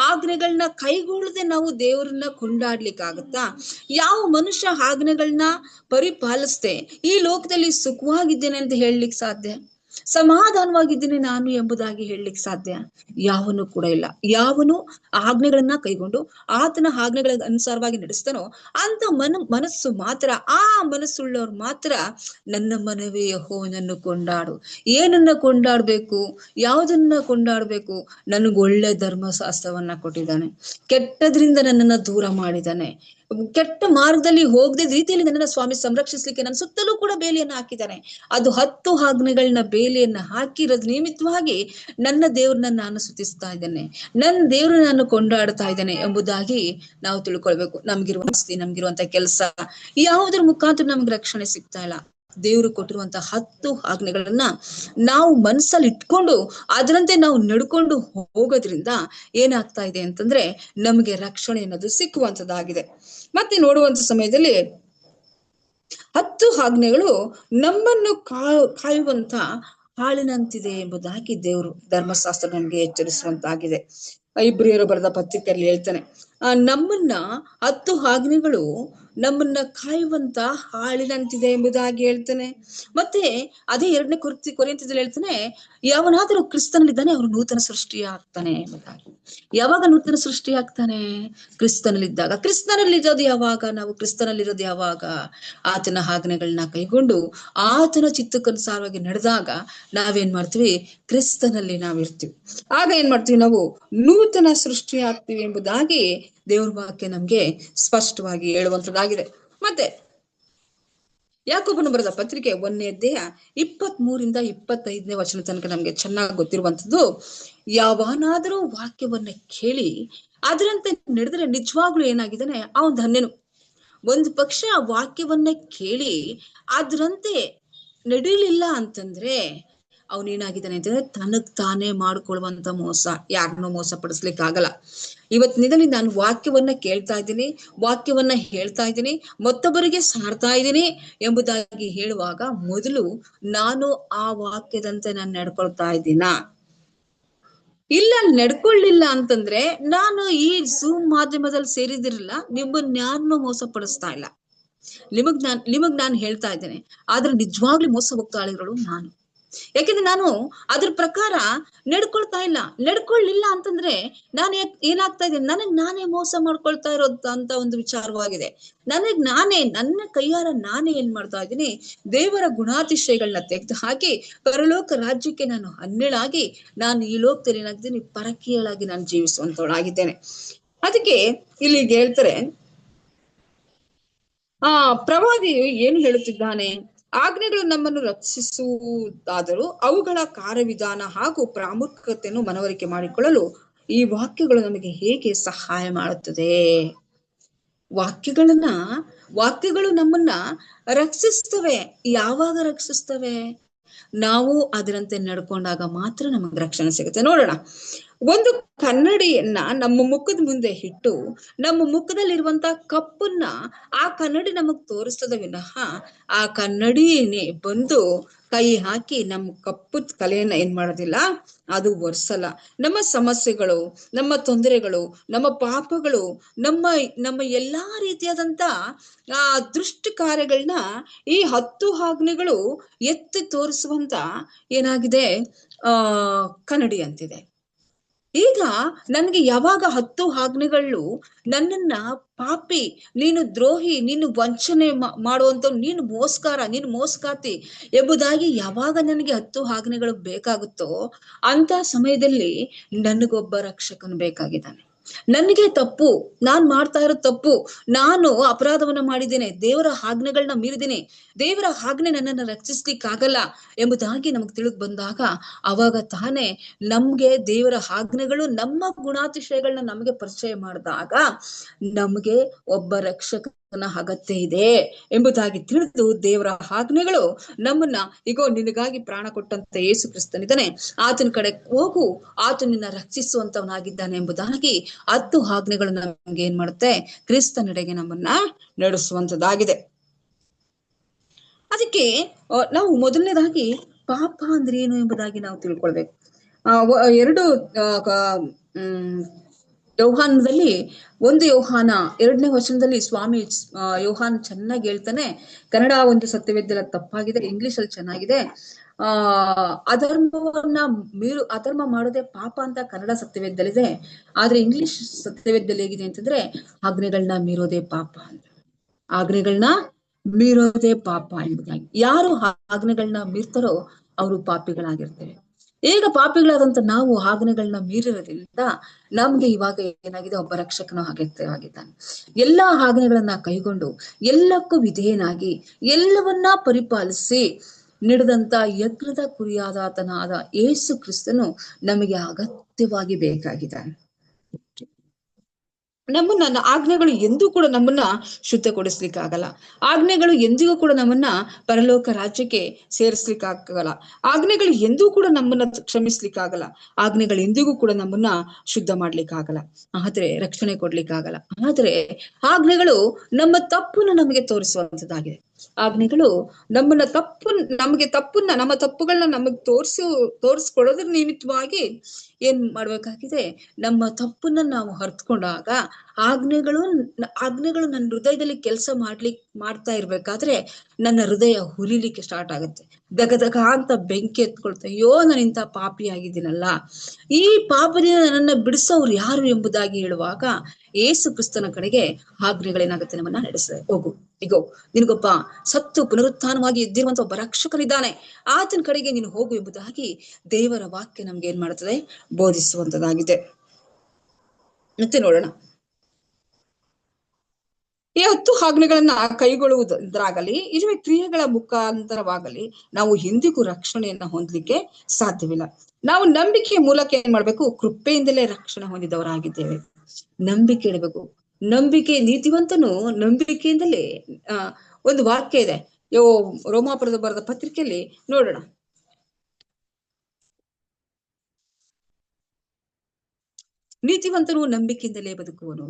ಆಜ್ಞೆಗಳನ್ನ ಕೈಗೊಳ್ಳದೆ ನಾವು ದೇವರನ್ನ ಕೊಂಡಾಡ್ಲಿಕ್ಕಾಗತ್ತಾ? ಯಾವ ಮನುಷ್ಯ ಆಜ್ಞೆಗಳನ್ನ ಪರಿಪಾಲಿಸ್ದೆ ಈ ಲೋಕದಲ್ಲಿ ಸುಖವಾಗಿದ್ದೇನೆ ಅಂತ ಹೇಳಲಿಕ್ಕೆ ಸಾಧ್ಯ? ಸಮಾಧಾನವಾಗಿದ್ದೀನಿ ನಾನು ಎಂಬುದಾಗಿ ಹೇಳಲಿಕ್ಕೆ ಸಾಧ್ಯ? ಯಾವನು ಕೂಡ ಇಲ್ಲ. ಯಾವನು ಆಜ್ಞೆಗಳನ್ನ ಕೈಗೊಂಡು ಆತನ ಆಜ್ಞೆಗಳ ಅನುಸಾರವಾಗಿ ನಡೆಸ್ತಾನೋ ಅಂತ ಮನಸ್ಸು ಮಾತ್ರ, ಆ ಮನಸ್ಸುಳ್ಳವ್ರು ಮಾತ್ರ ನನ್ನ ಮನವೇ ಯೆಹೋವನನ್ನು ಕೊಂಡಾಡು. ಏನನ್ನ ಕೊಂಡಾಡ್ಬೇಕು? ಯಾವುದನ್ನ ಕೊಂಡಾಡ್ಬೇಕು? ನನಗೆ ಒಳ್ಳೆ ಧರ್ಮಶಾಸ್ತ್ರವನ್ನ ಕೊಟ್ಟಿದ್ದಾನೆ, ಕೆಟ್ಟದ್ರಿಂದ ನನ್ನನ್ನ ದೂರ ಮಾಡಿದ್ದಾನೆ, ಕೆಟ್ಟ ಮಾರ್ಗದಲ್ಲಿ ಹೋಗದೆ ರೀತಿಯಲ್ಲಿ ನನ್ನನ್ನ ಸ್ವಾಮಿ ಸಂರಕ್ಷಿಸ್ಲಿಕ್ಕೆ ನನ್ನ ಸುತ್ತಲೂ ಕೂಡ ಬೇಲಿಯನ್ನ ಹಾಕಿದ್ದಾನೆ. ಅದು 10 ಆಜ್ಞೆಗಳನ್ನ ಬೇಲಿಯನ್ನ ಹಾಕಿರೋದ್ ನಿಮಿತ್ತವಾಗಿ ನನ್ನ ದೇವ್ರನ್ನ ನಾನು ಸ್ತುತಿಸ್ತಾ ಇದ್ದೇನೆ, ನನ್ನ ದೇವ್ರನ್ನ ನಾನು ಕೊಂಡಾಡ್ತಾ ಇದ್ದೇನೆ ಎಂಬುದಾಗಿ ನಾವು ತಿಳ್ಕೊಳ್ಬೇಕು. ನಮ್ಗಿರುವಂತ ಕೆಲಸ ಯಾವುದ್ರ ಮುಖಾಂತರ ನಮ್ಗೆ ರಕ್ಷಣೆ ಸಿಗ್ತಾ ಇಲ್ಲ. ದೇವರು ಕೊಟ್ಟಿರುವಂತ 10 ಆಜ್ಞೆಗಳನ್ನ ನಾವು ಮನಸ್ಸಲ್ಲಿ ಇಟ್ಕೊಂಡು ಅದರಂತೆ ನಾವು ನಡ್ಕೊಂಡು ಹೋಗೋದ್ರಿಂದ ಏನಾಗ್ತಾ ಇದೆ ಅಂತಂದ್ರೆ ನಮಗೆ ರಕ್ಷಣೆ ಅನ್ನೋದು ಸಿಕ್ಕುವಂತದ್ದಾಗಿದೆ. ಮತ್ತೆ ನೋಡುವಂತ ಸಮಯದಲ್ಲಿ 10 ಆಜ್ಞೆಗಳು ನಮ್ಮನ್ನು ಕಾಯುವಂತ ಹಾಳಿನಂತಿದೆ ಎಂಬುದಾಗಿ ದೇವರು ಧರ್ಮಶಾಸ್ತ್ರ ನಮ್ಗೆ ಎಚ್ಚರಿಸುವಂತಾಗಿದೆ. ಇಬ್ರಿಯರು ಬರೆದ ಪತ್ರಿಕೆಯಲ್ಲಿ ಹೇಳ್ತಾನೆ, ನಮ್ಮನ್ನ 10 ಆಜ್ಞೆಗಳು ನಮ್ಮನ್ನ ಕಾಯುವಂತ ಹಾಳಿನಂತಿದೆ ಎಂಬುದಾಗಿ ಹೇಳ್ತಾನೆ. ಮತ್ತೆ ಅದೇ 2ನೇ ಕೊರಿಂಥದಲ್ಲಿ ಹೇಳ್ತಾನೆ, ಯಾವನಾದರೂ ಕ್ರಿಸ್ತನಲ್ಲಿದ್ದಾನೆ ಅವನು ನೂತನ ಸೃಷ್ಟಿ ಆಗ್ತಾನೆ ಎಂಬುದಾಗಿ. ಯಾವಾಗ ನೂತನ ಸೃಷ್ಟಿ ಆಗ್ತಾನೆ? ಕ್ರಿಸ್ತನಲ್ಲಿದ್ದಾಗ. ಕ್ರಿಸ್ತನಲ್ಲಿರೋದು ಯಾವಾಗ? ನಾವು ಕ್ರಿಸ್ತನಲ್ಲಿರೋದು ಯಾವಾಗ? ಆತನ ಆಜ್ಞೆಗಳನ್ನ ಕೈಗೊಂಡು ಆತನ ಚಿತ್ತಕ್ಕನುಸಾರವಾಗಿ ನಡೆದಾಗ ನಾವೇನ್ ಮಾಡ್ತೀವಿ? ಕ್ರಿಸ್ತನಲ್ಲಿ ನಾವಿರ್ತೀವಿ. ಆಗ ಏನ್ ಮಾಡ್ತೀವಿ? ನಾವು ನೂತನ ಸೃಷ್ಟಿ ಆಗ್ತೀವಿ ಎಂಬುದಾಗಿ ದೇವ್ರ ವಾಕ್ಯ ನಮ್ಗೆ ಸ್ಪಷ್ಟವಾಗಿ ಹೇಳುವಂತದ್ದಾಗಿದೆ. ಮತ್ತೆ ಯಾಕೋಬನು ಬರೆದ ಪತ್ರಿಕೆ 1ನೇ ಅಧ್ಯಾಯ 23ರಿಂದ 25ನೇ ವಚನ ತನಕ ನಮ್ಗೆ ಚೆನ್ನಾಗಿ ಗೊತ್ತಿರುವಂತದ್ದು, ಯಾವನಾದರೂ ವಾಕ್ಯವನ್ನ ಕೇಳಿ ಅದರಂತೆ ನಡೆದ್ರೆ ನಿಜವಾಗ್ಲೂ ಏನಾಗಿದ್ದಾನೆ ಅವನ್ ಧನ್ಯನು. ಒಂದು ಪಕ್ಷ ವಾಕ್ಯವನ್ನ ಕೇಳಿ ಅದರಂತೆ ನಡೀಲಿಲ್ಲ ಅಂತಂದ್ರೆ ಅವನೇನಾಗಿದ್ದಾನೆ ಅಂತಂದ್ರೆ ತನಗ್ ತಾನೇ ಮಾಡ್ಕೊಳ್ಳುವಂತ ಮೋಸ, ಯಾರನ್ನೂ ಮೋಸ ಪಡಿಸ್ಲಿಕ್ಕೆ ಆಗಲ್ಲ. ಇವತ್ತಿನಿಂದಲೇ ನಾನು ವಾಕ್ಯವನ್ನ ಕೇಳ್ತಾ ಇದ್ದೀನಿ, ವಾಕ್ಯವನ್ನ ಹೇಳ್ತಾ ಇದ್ದೀನಿ, ಮತ್ತೊಬ್ಬರಿಗೆ ಸಾರ್ತಾ ಇದ್ದೀನಿ ಎಂಬುದಾಗಿ ಹೇಳುವಾಗ ಮೊದಲು ನಾನು ಆ ವಾಕ್ಯದಂತೆ ನಾನು ನಡ್ಕೊಳ್ತಾ ಇದ್ದೀನಾ? ಇಲ್ಲ ನಡ್ಕೊಳ್ಳಿಲ್ಲ ಅಂತಂದ್ರೆ ನಾನು ಈ ಝೂಮ್ ಮಾಧ್ಯಮದಲ್ಲಿ ಸೇರಿದಿರಲ್ಲ, ನಿಮ್ಮನ್ನ ಯಾರನ್ನೂ ಮೋಸ ಪಡಿಸ್ತಾ ಇಲ್ಲ. ನಿಮಗ್ ನಾನು ಹೇಳ್ತಾ ಇದ್ದೇನೆ, ಆದ್ರೆ ನಿಜವಾಗ್ಲೂ ಮೋಸ ಹೋಗ್ತಾ ಇರೋಳು ನಾನು. ಯಾಕೆಂದ್ರೆ ನಾನು ಅದ್ರ ಪ್ರಕಾರ ನಡ್ಕೊಳ್ತಾ ಇಲ್ಲ. ನಡ್ಕೊಳ್ಳಿಲ್ಲ ಅಂತಂದ್ರೆ ನಾನು ಏನಾಗ್ತಾ ಇದ್ದೀನಿ, ನನಗ್ ನಾನೇ ಮೋಸ ಮಾಡ್ಕೊಳ್ತಾ ಇರೋದು ಅಂತ ಒಂದು ವಿಚಾರವಾಗಿದೆ. ನನ್ನ ಕೈಯಾರ ನಾನೇ ಏನ್ ಮಾಡ್ತಾ ಇದ್ದೀನಿ, ದೇವರ ಗುಣಾತಿಶಯಗಳನ್ನ ತೆಗೆದು ಹಾಕಿ ಪರಲೋಕ ರಾಜ್ಯಕ್ಕೆ ನಾನು ಹನ್ನೆಳಾಗಿ ನಾನು ಈ ಲೋಕದಲ್ಲಿ ಏನಾಗಿದ್ದೀನಿ, ಪರಕೀಯಳಾಗಿ ನಾನು ಜೀವಿಸುವಂತವಳಾಗಿದ್ದೇನೆ. ಅದಕ್ಕೆ ಇಲ್ಲಿ ಹೇಳ್ತಾರೆ, ಪ್ರವಾದಿಯು ಏನು ಹೇಳುತ್ತಿದ್ದಾನೆ, ಆಜ್ಞೆಗಳು ನಮ್ಮನ್ನು ರಕ್ಷಿಸುವುದಾದರೂ ಅವುಗಳ ಕಾರ್ಯವಿಧಾನ ಹಾಗೂ ಪ್ರಾಮುಖ್ಯತೆಯನ್ನು ಮನವರಿಕೆ ಮಾಡಿಕೊಳ್ಳಲು ಈ ವಾಕ್ಯಗಳು ನಮಗೆ ಹೇಗೆ ಸಹಾಯ ಮಾಡುತ್ತದೆ? ವಾಕ್ಯಗಳು ನಮ್ಮನ್ನ ರಕ್ಷಿಸ್ತವೆ. ಯಾವಾಗ ರಕ್ಷಿಸ್ತವೆ? ನಾವು ಅದರಂತೆ ನಡ್ಕೊಂಡಾಗ ಮಾತ್ರ ನಮಗೆ ರಕ್ಷಣೆ ಸಿಗುತ್ತೆ. ನೋಡೋಣ, ಒಂದು ಕನ್ನಡಿಯನ್ನ ನಮ್ಮ ಮುಖದ ಮುಂದೆ ಇಟ್ಟು ನಮ್ಮ ಮುಖದಲ್ಲಿರುವಂತ ಕಪ್ಪನ್ನ ಆ ಕನ್ನಡಿ ನಮಗ್ ತೋರಿಸ್ತದ ವಿನಃ ಆ ಕನ್ನಡಿನೇ ಬಂದು ಕೈ ಹಾಕಿ ನಮ್ಮ ಕಪ್ಪದ ಕಲೆಯನ್ನ ಏನ್ ಮಾಡೋದಿಲ್ಲ, ಅದು ಒರೆಸಲ್ಲ. ನಮ್ಮ ಸಮಸ್ಯೆಗಳು, ನಮ್ಮ ತೊಂದರೆಗಳು, ನಮ್ಮ ಪಾಪಗಳು, ನಮ್ಮ ಎಲ್ಲಾ ರೀತಿಯಾದಂತ ದುಷ್ಟ ಕಾರ್ಯಗಳನ್ನ ಈ 10 ಆಜ್ಞೆಗಳು ಎತ್ತಿ ತೋರಿಸುವಂತ ಏನಾಗಿದೆ, ಕನ್ನಡಿ ಅಂತಿದೆ. ಈಗ ನನ್ಗೆ ಯಾವಾಗ 10 ಆಜ್ಞೆಗಳು ನನ್ನನ್ನ ಪಾಪಿ, ನೀನು ದ್ರೋಹಿ, ನೀನು ವಂಚನೆ ಮಾಡುವಂತ, ನೀನು ಮೋಸಗಾತಿ ಎಂಬುದಾಗಿ ಯಾವಾಗ ನನಗೆ 10 ಆಜ್ಞೆಗಳು ಬೇಕಾಗುತ್ತೋ ಅಂತ ಸಮಯದಲ್ಲಿ ನನಗೊಬ್ಬ ರಕ್ಷಕನು ಬೇಕಾಗಿದ್ದಾನೆ. ನನಗೆ ತಪ್ಪು, ನಾನ್ ಮಾಡ್ತಾ ಇರೋ ತಪ್ಪು, ನಾನು ಅಪರಾಧವನ್ನ ಮಾಡಿದ್ದೇನೆ, ದೇವರ ಆಜ್ಞೆಗಳನ್ನ ಮೀರಿದ್ದೀನಿ, ದೇವರ ಆಜ್ಞೆ ನನ್ನನ್ನು ರಕ್ಷಿಸ್ಲಿಕ್ಕಾಗಲ್ಲ ಎಂಬುದಾಗಿ ನಮಗ್ ತಿಳಿದು ಬಂದಾಗ ಅವಾಗ ತಾನೇ ನಮ್ಗೆ ದೇವರ ಆಜ್ಞೆಗಳು ನಮ್ಮ ಗುಣಾತಿಶಯಗಳನ್ನ ನಮಗೆ ಪರಿಚಯ ಮಾಡಿದಾಗ ನಮ್ಗೆ ಒಬ್ಬ ರಕ್ಷಕನ ಅಗತ್ಯ ಇದೆ ಎಂಬುದಾಗಿ ತಿಳಿದು ದೇವರ ಆಜ್ಞೆಗಳು ನಮ್ಮನ್ನ, ಈಗೋ ನಿನಗಾಗಿ ಪ್ರಾಣ ಕೊಟ್ಟಂತ ಯೇಸು ಕ್ರಿಸ್ತನಿದ್ದಾನೆ, ಆತನ ಕಡೆ ಹೋಗು, ಆತ ನಿನ್ನ ರಕ್ಷಿಸುವಂತವನಾಗಿದ್ದಾನೆ ಎಂಬುದಾಗಿ 10 ಆಜ್ಞೆಗಳು ನಮ್ಗೆ ಏನ್ ಮಾಡುತ್ತೆ, ಕ್ರಿಸ್ತನೆಡೆಗೆ ನಮ್ಮನ್ನ ನಡೆಸುವಂತದ್ದಾಗಿದೆ. ಅದಕ್ಕೆ ನಾವು ಮೊದಲನೇದಾಗಿ ಪಾಪ ಅಂದ್ರೆ ಏನು ಎಂಬುದಾಗಿ ನಾವು ತಿಳ್ಕೊಳ್ಬೇಕು. 2 ಯೋಹಾನದಲ್ಲಿ 1 ಯೋಹಾನ 2ನೇ ವಚನದಲ್ಲಿ ಸ್ವಾಮಿ ಯೋಹಾನ್ ಚೆನ್ನಾಗಿ ಹೇಳ್ತಾನೆ. ಕನ್ನಡ ಒಂದು ಸತ್ಯವೇದ್ಯಲ್ಲ ತಪ್ಪಾಗಿದೆ, ಇಂಗ್ಲಿಷ್ ಅಲ್ಲಿ ಚೆನ್ನಾಗಿದೆ. ಅಧರ್ಮ ಮಾಡೋದೇ ಪಾಪ ಅಂತ ಕನ್ನಡ ಸತ್ಯವೇದ್ಯಲ್ಲಿದೆ. ಆದ್ರೆ ಇಂಗ್ಲಿಷ್ ಸತ್ಯವೇದ್ಯದಲ್ಲಿ ಹೇಗಿದೆ ಅಂತಂದ್ರೆ ಆಜ್ಞೆಗಳನ್ನ ಮೀರೋದೇ ಪಾಪ ಅಂತ. ಆಜ್ಞೆಗಳನ್ನ ಮೀರೋದೇ ಪಾಪ ಎಂಬುದಾಗಿ. ಯಾರು ಆಜ್ಞೆಗಳನ್ನ ಮೀರ್ತಾರೋ ಅವರು ಪಾಪಿಗಳಾಗಿರ್ತೇವೆ. ಈಗ ಪಾಪಿಗಳಾದಂತ ನಾವು ಆಜ್ಞೆಗಳನ್ನ ಮೀರಿರೋದ್ರಿಂದ ನಮ್ಗೆ ಇವಾಗ ಏನಾಗಿದೆ, ಒಬ್ಬ ರಕ್ಷಕನ ಅಗತ್ಯವಾಗಿದ್ದಾನೆ. ಎಲ್ಲಾ ಆಜ್ಞೆಗಳನ್ನ ಕೈಗೊಂಡು ಎಲ್ಲಕ್ಕೂ ವಿಧೇಯನಾಗಿ ಎಲ್ಲವನ್ನ ಪರಿಪಾಲಿಸಿ ನಡೆದಂತ ಯಜ್ಞದ ಕುರಿಯಾದಾತನಾದ ಯೇಸು ಕ್ರಿಸ್ತನು ನಮಗೆ ಅಗತ್ಯವಾಗಿ ಬೇಕಾಗಿದ್ದಾನೆ. ನಮ್ಮನ್ನ ಆಜ್ಞೆಗಳು ಎಂದೂ ಕೂಡ ನಮ್ಮನ್ನ ಶುದ್ಧಗೊಳಿಸ್ಲಿಕ್ಕಾಗಲ್ಲ. ಆಜ್ಞೆಗಳು ಎಂದಿಗೂ ಕೂಡ ನಮ್ಮನ್ನ ಪರಲೋಕ ರಾಜ್ಯಕ್ಕೆ ಸೇರಿಸ್ಲಿಕ್ಕಾಗಲ್ಲ. ಆಜ್ಞೆಗಳು ಎಂದೂ ಕೂಡ ನಮ್ಮನ್ನ ಕ್ಷಮಿಸ್ಲಿಕ್ಕಾಗಲ್ಲ. ಆಜ್ಞೆಗಳು ಎಂದಿಗೂ ಕೂಡ ನಮ್ಮನ್ನ ಶುದ್ಧ ಮಾಡ್ಲಿಕ್ಕಾಗಲ್ಲ, ಆದ್ರೆ ರಕ್ಷಣೆ ಕೊಡ್ಲಿಕ್ಕಾಗಲ್ಲ. ಆದ್ರೆ ಆಜ್ಞೆಗಳು ನಮ್ಮ ತಪ್ಪನ್ನ ನಮಗೆ ತೋರಿಸುವಂತದ್ದಾಗಿದೆ. ಆಜ್ಞೆಗಳು ನಮ್ಮ ತಪ್ಪುಗಳನ್ನ ನಮಗ್ ತೋರಿಸ್ಕೊಡೋದ್ರ ನಿಮಿತ್ತವಾಗಿ ಏನ್ ಮಾಡ್ಬೇಕಾಗಿದೆ, ನಮ್ಮ ತಪ್ಪನ್ನ ನಾವು ಅರ್ಥಕೊಂಡಾಗ ಆಜ್ಞೆಗಳು ನನ್ನ ಹೃದಯದಲ್ಲಿ ಕೆಲಸ ಮಾಡ್ತಾ ಇರ್ಬೇಕಾದ್ರೆ ನನ್ನ ಹೃದಯ ಹುರಿಲಿಕ್ಕೆ ಸ್ಟಾರ್ಟ್ ಆಗುತ್ತೆ. ದಗದಗ ಅಂತ ಬೆಂಕಿ ಎತ್ಕೊಳ್ತಾ, ಅಯ್ಯೋ ನಾನು ಇಂಥ ಪಾಪಿ ಆಗಿದ್ದೀನಲ್ಲ, ಈ ಪಾಪದಿಂದ ನನ್ನನ್ನ ಬಿಡಿಸೋರು ಯಾರು ಎಂಬುದಾಗಿ ಹೇಳುವಾಗ ಏಸು ಕ್ರಿಸ್ತನ ಕಡೆಗೆ ಆಜ್ಞೆಗಳೇನಾಗುತ್ತೆ, ನಮ್ಮನ್ನ ನಡೆಸ್ತದೆ. ಹೋಗು, ಈಗೋ ನಿನಗೊಬ್ಬ ಸತ್ತು ಪುನರುತ್ಥಾನವಾಗಿ ಎದ್ದಿರುವಂತ ಒಬ್ಬ ರಕ್ಷಕನಿದ್ದಾನೆ, ಆತನ ಕಡೆಗೆ ನೀನು ಹೋಗು ಎಂಬುದಾಗಿ ದೇವರ ವಾಕ್ಯ ನಮ್ಗೆ ಏನ್ ಮಾಡ್ತದೆ, ಬೋಧಿಸುವಂತದಾಗಿದೆ. ಮತ್ತೆ ನೋಡೋಣ, ಈ 10 ಆಜ್ಞೆಗಳನ್ನ ಕೈಗೊಳ್ಳುವುದಾಗಲಿ ಇರುವ ಕ್ರಿಯೆಗಳ ಮುಖಾಂತರವಾಗಲಿ ನಾವು ಎಂದಿಗೂ ರಕ್ಷಣೆಯನ್ನ ಹೊಂದಲಿಕ್ಕೆ ಸಾಧ್ಯವಿಲ್ಲ. ನಾವು ನಂಬಿಕೆಯ ಮೂಲಕ ಏನ್ ಮಾಡ್ಬೇಕು, ಕೃಪೆಯಿಂದಲೇ ರಕ್ಷಣೆ ಹೊಂದಿದವರಾಗಿದ್ದೇವೆ. ನಂಬಿಕೆ ಇಡಬೇಕು. ನಂಬಿಕೆ, ನೀತಿವಂತನು ನಂಬಿಕೆಯಿಂದಲೇ. ಒಂದು ವಾಕ್ಯ ಇದೆ, ರೋಮಾಪುರದ ಬರೆದ ಪತ್ರಿಕೆಯಲ್ಲಿ ನೋಡೋಣ, ನೀತಿವಂತನು ನಂಬಿಕೆಯಿಂದಲೇ ಬದುಕುವನು.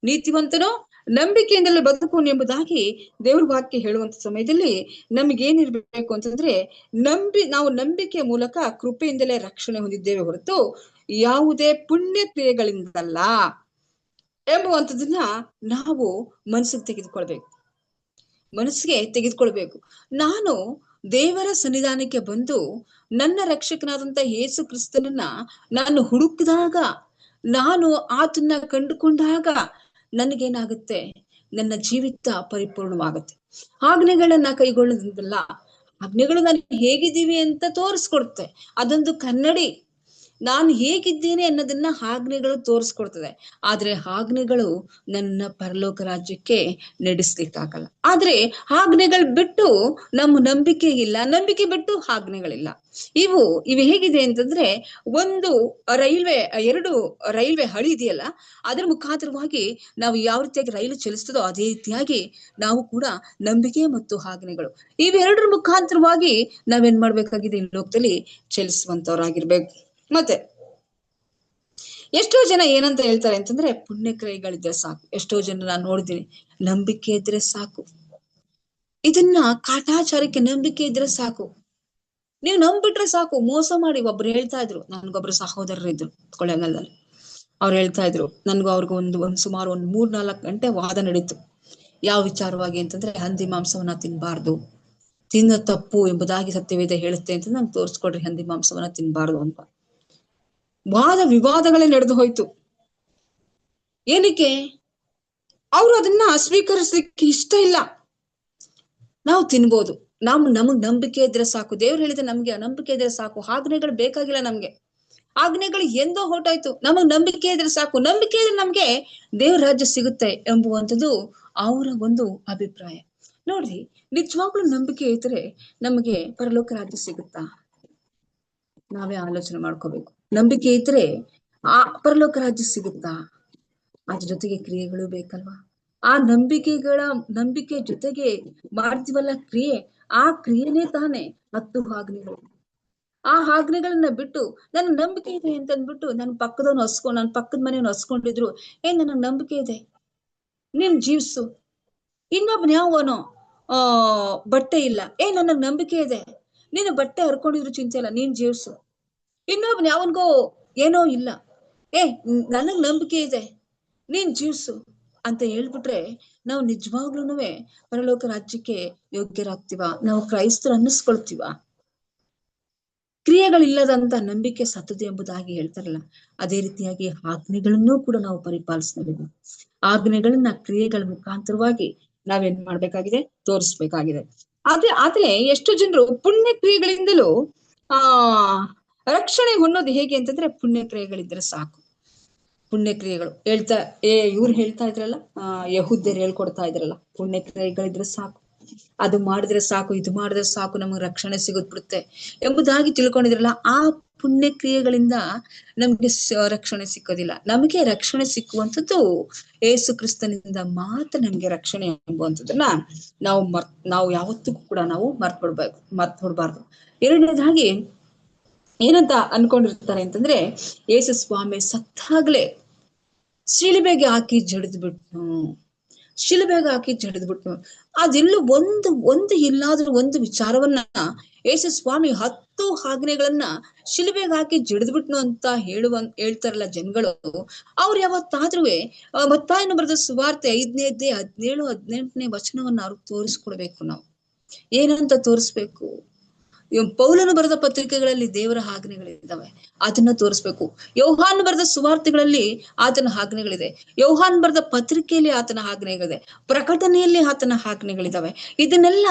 ನೀತಿವಂತನು ನಂಬಿಕೆಯಿಂದಲೇ ಬದುಕುವನು ಎಂಬುದಾಗಿ ದೇವ್ರ ವಾಕ್ಯ ಹೇಳುವಂತ ಸಮಯದಲ್ಲಿ ನಮ್ಗೇನಿರ್ಬೇಕು ಅಂತಂದ್ರೆ ನಾವು ನಂಬಿಕೆಯ ಮೂಲಕ ಕೃಪೆಯಿಂದಲೇ ರಕ್ಷಣೆ ಹೊಂದಿದ್ದೇವೆ ಹೊರತು ಯಾವುದೇ ಪುಣ್ಯ ಕ್ರಿಯೆಗಳಿಂದಲ್ಲ ಎಂಬುವಂಥದ್ದನ್ನ ನಾವು ಮನಸ್ಸಿಗೆ ತೆಗೆದುಕೊಳ್ಬೇಕು. ನಾನು ದೇವರ ಸನ್ನಿಧಾನಕ್ಕೆ ಬಂದು ನನ್ನ ರಕ್ಷಕನಾದಂತ ಯೇಸು ಕ್ರಿಸ್ತನನ್ನ ನಾನು ಹುಡುಕಿದಾಗ, ನಾನು ಆತನ್ನ ಕಂಡುಕೊಂಡಾಗ ನನಗೇನಾಗುತ್ತೆ, ನನ್ನ ಜೀವಿತ ಪರಿಪೂರ್ಣವಾಗುತ್ತೆ. ಆಜ್ಞೆಗಳನ್ನ ಕೈಗೊಳ್ಳೋದ್ರಿಂದಲ್ಲ, ಆಜ್ಞೆಗಳು ನಾನು ಹೇಗಿದ್ದೀವಿ ಅಂತ ತೋರಿಸ್ಕೊಡುತ್ತೆ. ಅದೊಂದು ಕನ್ನಡಿ. ನಾನು ಹೇಗಿದ್ದೇನೆ ಅನ್ನೋದನ್ನ ಆಜ್ಞೆಗಳು ತೋರಿಸ್ಕೊಡ್ತದೆ. ಆದ್ರೆ ಆಜ್ಞೆಗಳು ನನ್ನ ಪರಲೋಕ ರಾಜ್ಯಕ್ಕೆ ನಡೆಸ್ಲಿಕ್ಕಾಗಲ್ಲ. ಆದ್ರೆ ಆಜ್ಞೆಗಳು ಬಿಟ್ಟು ನಮ್ಮ ನಂಬಿಕೆ ಇಲ್ಲ, ನಂಬಿಕೆ ಬಿಟ್ಟು ಆಜ್ಞೆಗಳಿಲ್ಲ. ಇವು ಹೇಗಿದೆ ಅಂತಂದ್ರೆ, ಎರಡು ರೈಲ್ವೆ ಹಳಿ ಇದೆಯಲ್ಲ, ಅದರ ಮುಖಾಂತರವಾಗಿ ನಾವು ಯಾವ ರೀತಿಯಾಗಿ ರೈಲು ಚಲಿಸ್ತದೋ ಅದೇ ರೀತಿಯಾಗಿ ನಾವು ಕೂಡ ನಂಬಿಕೆ ಮತ್ತು ಆಜ್ಞೆಗಳು ಇವೆರಡರ ಮುಖಾಂತರವಾಗಿ ನಾವೇನ್ ಮಾಡ್ಬೇಕಾಗಿದೆ, ಈ ಲೋಕದಲ್ಲಿ ಚಲಿಸುವಂತವ್ರಾಗಿರ್ಬೇಕು. ಮತ್ತೆ ಎಷ್ಟೋ ಜನ ಏನಂತ ಹೇಳ್ತಾರೆ ಅಂತಂದ್ರೆ, ಪುಣ್ಯಕ್ರಿಯೆಗಳಿದ್ರೆ ಸಾಕು. ಎಷ್ಟೋ ಜನ ನಾನು ನೋಡಿದ್ದೀನಿ, ನಂಬಿಕೆ ಇದ್ರೆ ಸಾಕು. ಇದನ್ನ ಕಾಟಾಚಾರಕ್ಕೆ ನಂಬಿಕೆ ಇದ್ರೆ ಸಾಕು, ನೀವು ನಂಬಿಟ್ರೆ ಸಾಕು. ಮೋಸ ಮಾಡಿ ಒಬ್ರು ಹೇಳ್ತಾ ಇದ್ರು, ನನ್ಗೊಬ್ರು ಸಹೋದರರು ಇದ್ರು ಕೊಳ್ಳೇಗಾಲದಲ್ಲಿ. ಅವ್ರು ಹೇಳ್ತಾ ಇದ್ರು, ನನ್ಗೂ ಅವ್ರಿಗೂ ಸುಮಾರು 3-4 ಗಂಟೆ ವಾದ ನಡೀತು. ಯಾವ ವಿಚಾರವಾಗಿ ಅಂತಂದ್ರೆ, ಹಂದಿ ಮಾಂಸವನ್ನ ತಿನ್ಬಾರ್ದು, ತಿನ್ನ ತಪ್ಪು ಎಂಬುದಾಗಿ ಸತ್ಯವೇದ ಹೇಳುತ್ತೆ ಅಂತ ನಂಗೆ ತೋರಿಸ್ಕೊಡ್ರಿ, ಹಂದಿ ಮಾಂಸವನ್ನ ತಿನ್ಬಾರ್ದು ಅಂತ. ವಾದ ವಿವಾದಗಳೇ ನಡೆದು ಹೋಯ್ತು. ಏನಕ್ಕೆ? ಅವ್ರು ಅದನ್ನ ಸ್ವೀಕರಿಸ್ಲಿಕ್ಕೆ ಇಷ್ಟ ಇಲ್ಲ. ನಾವು ತಿನ್ಬೋದು, ನಮಗ್ ನಂಬಿಕೆ ಇದ್ರೆ ಸಾಕು. ದೇವ್ರು ಹೇಳಿದ್ರೆ ನಮ್ಗೆ ನಂಬಿಕೆ ಇದ್ರೆ ಸಾಕು, ಆಜ್ಞೆಗಳು ಬೇಕಾಗಿಲ್ಲ ನಮ್ಗೆ. ಆಜ್ಞೆಗಳು ಎಂದೋ ಹೊರಟಾಯ್ತು, ನಮಗ್ ನಂಬಿಕೆ ಇದ್ರೆ ಸಾಕು. ನಂಬಿಕೆ ಇದ್ರೆ ನಮ್ಗೆ ದೇವ್ರ ರಾಜ್ಯ ಸಿಗುತ್ತೆ ಎಂಬುವಂಥದ್ದು ಅವರ ಒಂದು ಅಭಿಪ್ರಾಯ. ನೋಡ್ರಿ, ನಿಜವಾಗ್ಲೂ ನಂಬಿಕೆ ಇದ್ರೆ ನಮಗೆ ಪರಲೋಕ ರಾಜ್ಯ ಸಿಗುತ್ತಾ? ನಾವೇ ಆಲೋಚನೆ ಮಾಡ್ಕೋಬೇಕು. ನಂಬಿಕೆ ಇದ್ರೆ ಆ ಪರಲೋಕ ರಾಜ್ಯ ಸಿಗುತ್ತಾ? ಅದ್ರ ಜೊತೆಗೆ ಕ್ರಿಯೆಗಳು ಬೇಕಲ್ವಾ? ಆ ನಂಬಿಕೆ ಜೊತೆಗೆ ಮಾಡ್ತೀವಲ್ಲ ಕ್ರಿಯೆ, ಆ ಕ್ರಿಯೆನೇ ತಾನೇ 10 ಆಜ್ಞೆಗಳು. ಆ ಆಜ್ಞೆಗಳನ್ನ ಬಿಟ್ಟು ನನ್ನ ನಂಬಿಕೆ ಇದೆ ಅಂತ ಅಂದ್ಬಿಟ್ಟು ನನ್ನ ಪಕ್ಕದ ಮನೆಯವ್ನು ಹಸ್ಕೊಂಡಿದ್ರು, ನನಗ್ ನಂಬಿಕೆ ಇದೆ, ನೀನ್ ಜೀವ್ಸು. ಇನ್ನೊಬ್ಬನ ಯಾವನೋ ಬಟ್ಟೆ ಇಲ್ಲ, ನನಗ್ ನಂಬಿಕೆ ಇದೆ, ನೀನು ಬಟ್ಟೆ ಹರ್ಕೊಂಡಿದ್ರು ಚಿಂತೆ ಇಲ್ಲ, ನೀನ್ ಜೀವ್ಸು. ಇನ್ನೊಬ್ಬನ ಯಾವನ್ಗೋ ಏನೋ ಇಲ್ಲ, ನನಗ್ ನಂಬಿಕೆ ಇದೆ, ನೀನ್ ಜೀವ್ಸು ಅಂತ ಹೇಳ್ಬಿಟ್ರೆ ನಾವು ನಿಜವಾಗ್ಲೂ ಪರಲೋಕ ರಾಜ್ಯಕ್ಕೆ ಯೋಗ್ಯರಾಗ್ತೀವ? ನಾವು ಕ್ರೈಸ್ತರು ಅನ್ನಿಸ್ಕೊಳ್ತೀವ? ಕ್ರಿಯೆಗಳಿಲ್ಲದಂತ ನಂಬಿಕೆ ಸತ್ತದು ಎಂಬುದಾಗಿ ಹೇಳ್ತಾರಲ್ಲ, ಅದೇ ರೀತಿಯಾಗಿ ಆಜ್ಞೆಗಳನ್ನೂ ಕೂಡ ನಾವು ಪರಿಪಾಲಿಸಬೇಕು. ಆಜ್ಞೆಗಳನ್ನ ಕ್ರಿಯೆಗಳ ಮುಖಾಂತರವಾಗಿ ನಾವೇನ್ ಮಾಡ್ಬೇಕಾಗಿದೆ, ತೋರಿಸ್ಬೇಕಾಗಿದೆ. ಆದ್ರೆ ಎಷ್ಟು ಜನರು ಪುಣ್ಯ ಕ್ರಿಯೆಗಳಿಂದಲೂ ರಕ್ಷಣೆ ಹೊನ್ನೋದು ಹೇಗೆ ಅಂತಂದ್ರೆ, ಪುಣ್ಯ ಕ್ರಿಯೆಗಳಿದ್ರೆ ಸಾಕು. ಪುಣ್ಯ ಕ್ರಿಯೆಗಳು ಇವ್ರು ಹೇಳ್ತಾ ಇದ್ರಲ್ಲ, ಯಹೂದ್ಯರು ಹೇಳ್ಕೊಡ್ತಾ ಇದ್ರಲ್ಲ, ಪುಣ್ಯ ಕ್ರಿಯೆಗಳಿದ್ರೆ ಸಾಕು, ಅದು ಮಾಡಿದ್ರೆ ಸಾಕು, ಇದು ಮಾಡಿದ್ರೆ ಸಾಕು, ನಮಗೆ ರಕ್ಷಣೆ ಸಿಗುತ್ಬಿಡುತ್ತೆ ಎಂಬುದಾಗಿ ತಿಳ್ಕೊಂಡಿದ್ರಲ್ಲ. ಆ ಪುಣ್ಯ ಕ್ರಿಯೆಗಳಿಂದ ನಮ್ಗೆ ರಕ್ಷಣೆ ಸಿಕ್ಕೋದಿಲ್ಲ. ನಮಗೆ ರಕ್ಷಣೆ ಸಿಕ್ಕುವಂಥದ್ದು ಯೇಸು ಕ್ರಿಸ್ತನಿಂದ ಮಾತ್ರ ನಮ್ಗೆ ರಕ್ಷಣೆ ಎಂಬುವಂಥದ್ದನ್ನ ನಾವು ಯಾವತ್ತಿಗೂ ಕೂಡ ನಾವು ಮರ್ತ್ ಬಿಡ್ಬಾರ್ದು. ಎರಡನೇದಾಗಿ ಏನಂತ ಅನ್ಕೊಂಡಿರ್ತಾರೆ ಅಂತಂದ್ರೆ, ಯೇಸು ಸ್ವಾಮಿ ಸತ್ತಾಗ್ಲೇ ಶಿಲುಬೆಗೆ ಹಾಕಿ ಜಡಿದ್ಬಿಟ್ನು. ಅದೆಲ್ಲೂ ಒಂದು ಎಲ್ಲಾದ್ರೂ ಒಂದು ವಿಚಾರವನ್ನ ಯೇಸು ಸ್ವಾಮಿ 10 ಆಜ್ಞೆಗಳನ್ನ ಶಿಲುಬೆಗೆ ಹಾಕಿ ಜಡಿದ್ಬಿಟ್ನು ಅಂತ ಹೇಳ್ತಾರಲ್ಲ ಜನಗಳು, ಅವ್ರು ಯಾವತ್ತಾದ್ರೂ ಮತ್ತಾಯನ ಬರೆದ ಸುವಾರ್ತೆ 5ನೇ ಅಧ್ಯಾಯ 17-18ನೇ ವಚನವನ್ನ ಅವ್ರಿಗೆ ತೋರಿಸ್ಕೊಡ್ಬೇಕು. ನಾವು ಏನಂತ ತೋರಿಸ್ಬೇಕು? ಪೌಲನು ಬರೆದ ಪತ್ರಿಕೆಗಳಲ್ಲಿ ದೇವರ ಆಜ್ಞೆಗಳಿದ್ದಾವೆ, ಅದನ್ನ ತೋರಿಸ್ಬೇಕು. ಯೋಹಾನ್ ಬರೆದ ಸುವಾರ್ತೆಗಳಲ್ಲಿ ಆತನ ಆಜ್ಞೆಗಳಿದೆ, ಯೋಹಾನ್ ಬರೆದ ಪತ್ರಿಕೆಯಲ್ಲಿ ಆತನ ಆಜ್ಞೆಗಳಿದೆ, ಪ್ರಕಟಣೆಯಲ್ಲಿ ಆತನ ಆಜ್ಞೆಗಳಿದ್ದಾವೆ. ಇದನ್ನೆಲ್ಲ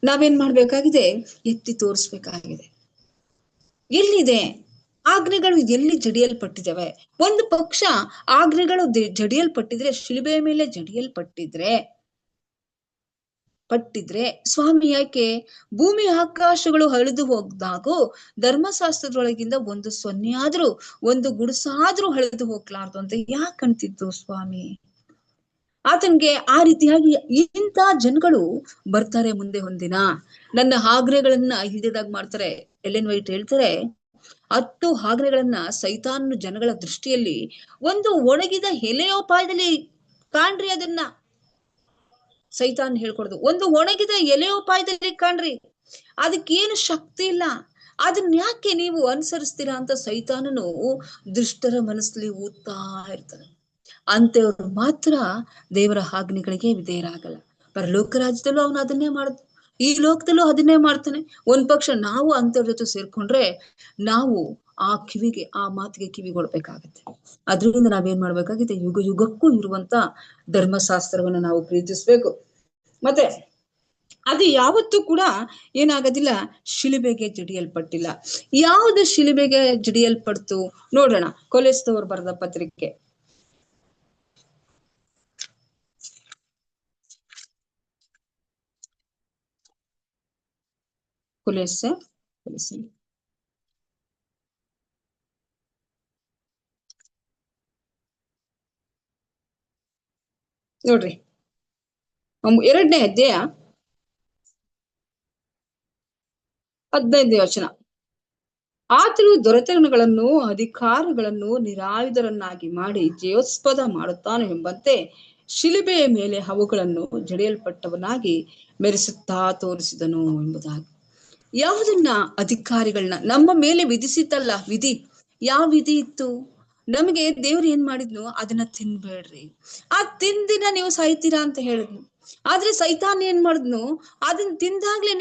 ನಾವೇನ್ ಮಾಡ್ಬೇಕಾಗಿದೆ? ಎತ್ತಿ ತೋರಿಸ್ಬೇಕಾಗಿದೆ. ಎಲ್ಲಿದೆ ಆಜ್ಞೆಗಳು? ಎಲ್ಲಿ ಜಡಿಯಲ್ಪಟ್ಟಿದ್ದಾವೆ? ಒಂದು ಪಕ್ಷ ಆಜ್ಞೆಗಳು ಜಡಿಯಲ್ಪಟ್ಟಿದ್ರೆ, ಶಿಲುಬೆಯ ಮೇಲೆ ಜಡಿಯಲ್ಪಟ್ಟಿದ್ರೆ ಸ್ವಾಮಿ ಯಾಕೆ ಭೂಮಿ ಆಕಾಶಗಳು ಹರಿದು ಹೋಗ್ದಾಗೂ ಧರ್ಮಶಾಸ್ತ್ರದೊಳಗಿಂದ ಒಂದು ಸೊನ್ನೆ ಆದ್ರೂ, ಒಂದು ಗುಡುಸಾದ್ರೂ ಹರಿದು ಹೋಗ್ಲಾರ್ದು ಅಂತ ಯಾಕೆ ಅಂತಿತ್ತು ಸ್ವಾಮಿ? ಆತನ್ಗೆ ಆ ರೀತಿಯಾಗಿ ಇಂಥ ಜನಗಳು ಬರ್ತಾರೆ ಮುಂದೆ ಒಂದಿನ, ನನ್ನ ಆಜ್ಞೆಗಳನ್ನ ಹಿಡಿದಾಗ ಮಾಡ್ತಾರೆ. ಎಲೆನ್ ವೈಟ್ ಹೇಳ್ತಾರೆ, 10 ಆಜ್ಞೆಗಳನ್ನ ಸೈತಾನನು ಜನಗಳ ದೃಷ್ಟಿಯಲ್ಲಿ ಒಂದು ಒಣಗಿದ ಎಲೆಯೋಪಾಯದಲ್ಲಿ ಕಾಣ್ರಿ. ಅದನ್ನ ಸೈತಾನ್ ಹೇಳ್ಕೊಡುದು ಒಂದು ಒಣಗಿದ ಎಲೆಯೋಪಾಯದಲ್ಲಿ ಕಾಣ್ರಿ, ಅದಕ್ಕೇನು ಶಕ್ತಿ ಇಲ್ಲ, ಅದನ್ನ ಯಾಕೆ ನೀವು ಅನುಸರಿಸ್ತೀರಾ ಅಂತ ಸೈತಾನನು ದುಷ್ಟರ ಮನಸ್ಸಲ್ಲಿ ಊದ್ತಾ ಇರ್ತಾನೆ. ಅಂತವ್ರು ಮಾತ್ರ ದೇವರ ಆಜ್ಞೆಗಳಿಗೆ ವಿಧೇಯರಾಗಲ್ಲ. ಪರಲೋಕ ರಾಜ್ಯದಲ್ಲೂ ಅವನು ಅದನ್ನೇ ಮಾಡುದು, ಈ ಲೋಕದಲ್ಲೂ ಅದನ್ನೇ ಮಾಡ್ತಾನೆ. ಒಂದ್ ಪಕ್ಷ ನಾವು ಅಂತವ್ರ ಜೊತೆ ಸೇರ್ಕೊಂಡ್ರೆ ನಾವು ಆ ಮಾತಿಗೆ ಕಿವಿಗೊಡ್ಬೇಕಾಗತ್ತೆ. ಅದ್ರಿಂದ ನಾವೇನ್ ಮಾಡ್ಬೇಕಾಗಿದೆ, ಯುಗ ಯುಗಕ್ಕೂ ಇರುವಂತ ಧರ್ಮಶಾಸ್ತ್ರವನ್ನ ನಾವು ಪ್ರೀತಿಸ್ಬೇಕು. ಮತ್ತೆ ಅದು ಯಾವತ್ತೂ ಕೂಡ ಏನಾಗೋದಿಲ್ಲ, ಶಿಲುಬೆಗೆ ಜಡಿಯಲ್ಪಟ್ಟಿಲ್ಲ. ಯಾವುದು ಶಿಲುಬೆಗೆ ಜಡಿಯಲ್ಪಡ್ತು ನೋಡೋಣ. ಕೊಲೆಸ್ತವರು ಬರೆದ ಪತ್ರಿಕೆ ಕೊಲೆಸ್ಸೆ ನೋಡ್ರಿ, 2ನೇ ಅಧ್ಯಾಯ 15ನೇ ವಚನ. ಆತನು ದೊರೆತನಗಳನ್ನು ಅಧಿಕಾರಗಳನ್ನು ನಿರಾಯುಧರನ್ನಾಗಿ ಮಾಡಿ ಜಯೋತ್ಸವ ಮಾಡುತ್ತಾನೆ ಎಂಬಂತೆ ಶಿಲುಬೆಯ ಮೇಲೆ ಅವುಗಳನ್ನು ಜಡಿಯಲ್ಪಟ್ಟವನಾಗಿ ಮೆರೆಸುತ್ತಾ ತೋರಿಸಿದನು ಎಂಬುದಾಗಿ. ಯಾವುದನ್ನ ಅಧಿಕಾರಿಗಳನ್ನ ನಮ್ಮ ಮೇಲೆ ವಿಧಿಸಿತಲ್ಲ, ವಿಧಿ. ಯಾವ ವಿಧಿ ಇತ್ತು? ನಮಗೆ ದೇವ್ರು ಏನ್ ಮಾಡಿದ್ನು, ಅದನ್ನ ತಿನ್ಬೇಡ್ರಿ, ಆ ತಿಂದಿನ ನೀವು ಸಾಯ್ತೀರಾ ಅಂತ ಹೇಳಿದ್ನು. ಆದ್ರೆ ಸೈತಾನ್ ಏನ್ ಮಾಡಿದ್ನು, ಅದನ್ನ ತಿಂದಾಗ್ಲೇ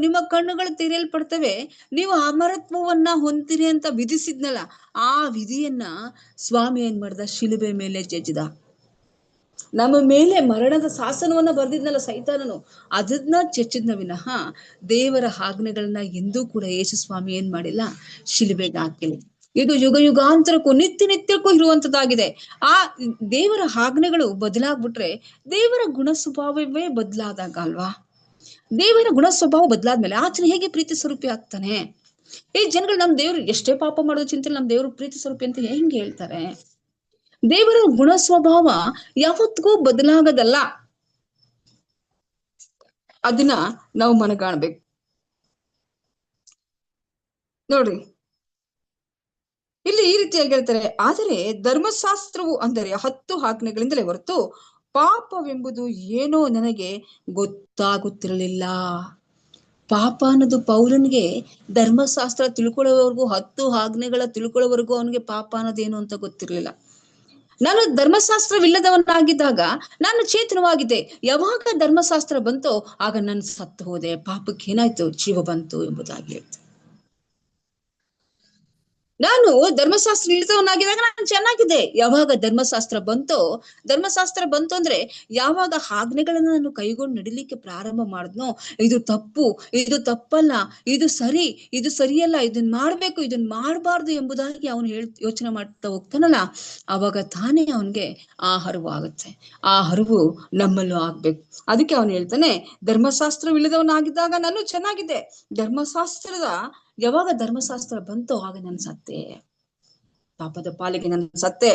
ನಿಮ್ಮ ಕಣ್ಣುಗಳು ತೆರೆಯಲ್ಪಡ್ತವೆ, ನೀವು ಅಮರತ್ವವನ್ನ ಹೊಂದಿರಿ ಅಂತ ವಿಧಿಸಿದ್ನಲ್ಲ, ಆ ವಿಧಿಯನ್ನ ಸ್ವಾಮಿ ಏನ್ ಮಾಡ್ದ, ಶಿಲುಬೆ ಮೇಲೆ ಜಜ್ಜಿದ. ನಮ್ಮ ಮೇಲೆ ಮರಣದ ಶಾಸನವನ್ನ ಬರ್ದಿದ್ನಲ್ಲ ಸೈತಾನನು, ಅದನ್ನ ಚೆಚ್ಚಿದ್ನ ವಿನಃ ದೇವರ ಆಜ್ಞೆಗಳನ್ನ ಎಂದೂ ಕೂಡ ಯೇಸು ಸ್ವಾಮಿ ಏನ್ ಮಾಡಿಲ್ಲ, ಶಿಲುಬೆಗೆ ಹಾಕಿಲ್ಲ. ಇದು ಯುಗ ಯುಗಾಂತರಕ್ಕೂ ನಿತ್ಯಕ್ಕೂ ಇರುವಂತದ್ದಾಗಿದೆ. ಆ ದೇವರ ಆಜ್ಞೆಗಳು ಬದಲಾಗ್ಬಿಟ್ರೆ ದೇವರ ಗುಣ ಸ್ವಭಾವವೇ ಬದಲಾದಾಗ ಅಲ್ವಾ? ದೇವರ ಗುಣ ಸ್ವಭಾವ ಬದಲಾದ್ಮೇಲೆ ಆತನ ಹೇಗೆ ಪ್ರೀತಿ ಸ್ವರೂಪಿ ಆಗ್ತಾನೆ? ಈ ಜನಗಳು ನಮ್ ದೇವ್ರು ಎಷ್ಟೇ ಪಾಪ ಮಾಡೋದು ಚಿಂತೆ ನಮ್ ದೇವ್ರು ಪ್ರೀತಿ ಸ್ವರೂಪಿ ಅಂತ ಹೆಂಗೆ ಹೇಳ್ತಾರೆ? ದೇವರ ಗುಣ ಸ್ವಭಾವ ಯಾವತ್ತಿಗೂ ಬದಲಾಗದಲ್ಲ. ಅದನ್ನ ನಾವು ಮನಗಾಣ್ಬೇಕು. ನೋಡ್ರಿ, ಇಲ್ಲಿ ಈ ರೀತಿಯಾಗಿ ಹೇಳ್ತಾರೆ, ಆದರೆ ಧರ್ಮಶಾಸ್ತ್ರವು ಅಂದರೆ 10 ಆಜ್ಞೆಗಳಿಂದಲೇ ಹೊರತು ಪಾಪವೆಂಬುದು ಏನೋ ನನಗೆ ಗೊತ್ತಾಗುತ್ತಿರಲಿಲ್ಲ. ಪಾಪ ಅನ್ನೋದು ಪೌಲನ್ಗೆ ಧರ್ಮಶಾಸ್ತ್ರ ತಿಳ್ಕೊಳ್ಳೋವರೆಗೂ, 10 ಆಜ್ಞೆಗಳ ತಿಳ್ಕೊಳ್ಳೋವರೆಗೂ ಅವನಿಗೆ ಪಾಪ ಅನ್ನೋದೇನು ಅಂತ ಗೊತ್ತಿರ್ಲಿಲ್ಲ. ನಾನು ಧರ್ಮಶಾಸ್ತ್ರವಿಲ್ಲದವನಾಗಿದ್ದಾಗ ನಾನು ಚೇತನವಾಗಿದ್ದೆ. ಯಾವಾಗ ಧರ್ಮಶಾಸ್ತ್ರ ಬಂತೋ ಆಗ ನಾನು ಸತ್ತು ಹೋದೆ, ಪಾಪಕ್ಕೆ ಏನಾಯ್ತು, ಜೀವ ಬಂತು ಎಂಬುದಾಗಿ ಹೇಳ್ತು. ನಾನು ಧರ್ಮಶಾಸ್ತ್ರ ಇಳಿದವನಾಗಿದ್ದಾಗ ನಾನು ಚೆನ್ನಾಗಿದ್ದೆ. ಯಾವಾಗ ಧರ್ಮಶಾಸ್ತ್ರ ಬಂತು ಅಂದ್ರೆ ಯಾವಾಗ ಆಜ್ಞೆಗಳನ್ನ ನಾನು ಕೈಗೊಂಡು ನಡಿಲಿಕ್ಕೆ ಪ್ರಾರಂಭ ಮಾಡಿದ್ನೋ, ಇದು ತಪ್ಪು, ಇದು ತಪ್ಪಲ್ಲ, ಇದು ಸರಿ, ಇದು ಸರಿಯಲ್ಲ, ಇದನ್ ಮಾಡ್ಬೇಕು, ಇದನ್ ಮಾಡಬಾರ್ದು ಎಂಬುದಾಗಿ ಅವನು ಯೋಚನೆ ಮಾಡ್ತಾ ಹೋಗ್ತಾನಲ್ಲ, ಅವಾಗ ತಾನೇ ಅವನ್ಗೆ ಆ ಅರಿವು ಆಗುತ್ತೆ. ಆ ಅರಿವು ನಮ್ಮಲ್ಲೂ ಆಗ್ಬೇಕು. ಅದಕ್ಕೆ ಅವನು ಹೇಳ್ತಾನೆ, ಧರ್ಮಶಾಸ್ತ್ರವಿಲ್ಲದವನಾಗಿದ್ದಾಗ ನಾನು ಚೆನ್ನಾಗಿದ್ದೆ, ಯಾವಾಗ ಧರ್ಮಶಾಸ್ತ್ರ ಬಂತೋ ಆಗ ನಾನು ಸತ್ತೆ, ಪಾಪದ ಪಾಲಿಗೆ ನಾನು ಸತ್ತೆ.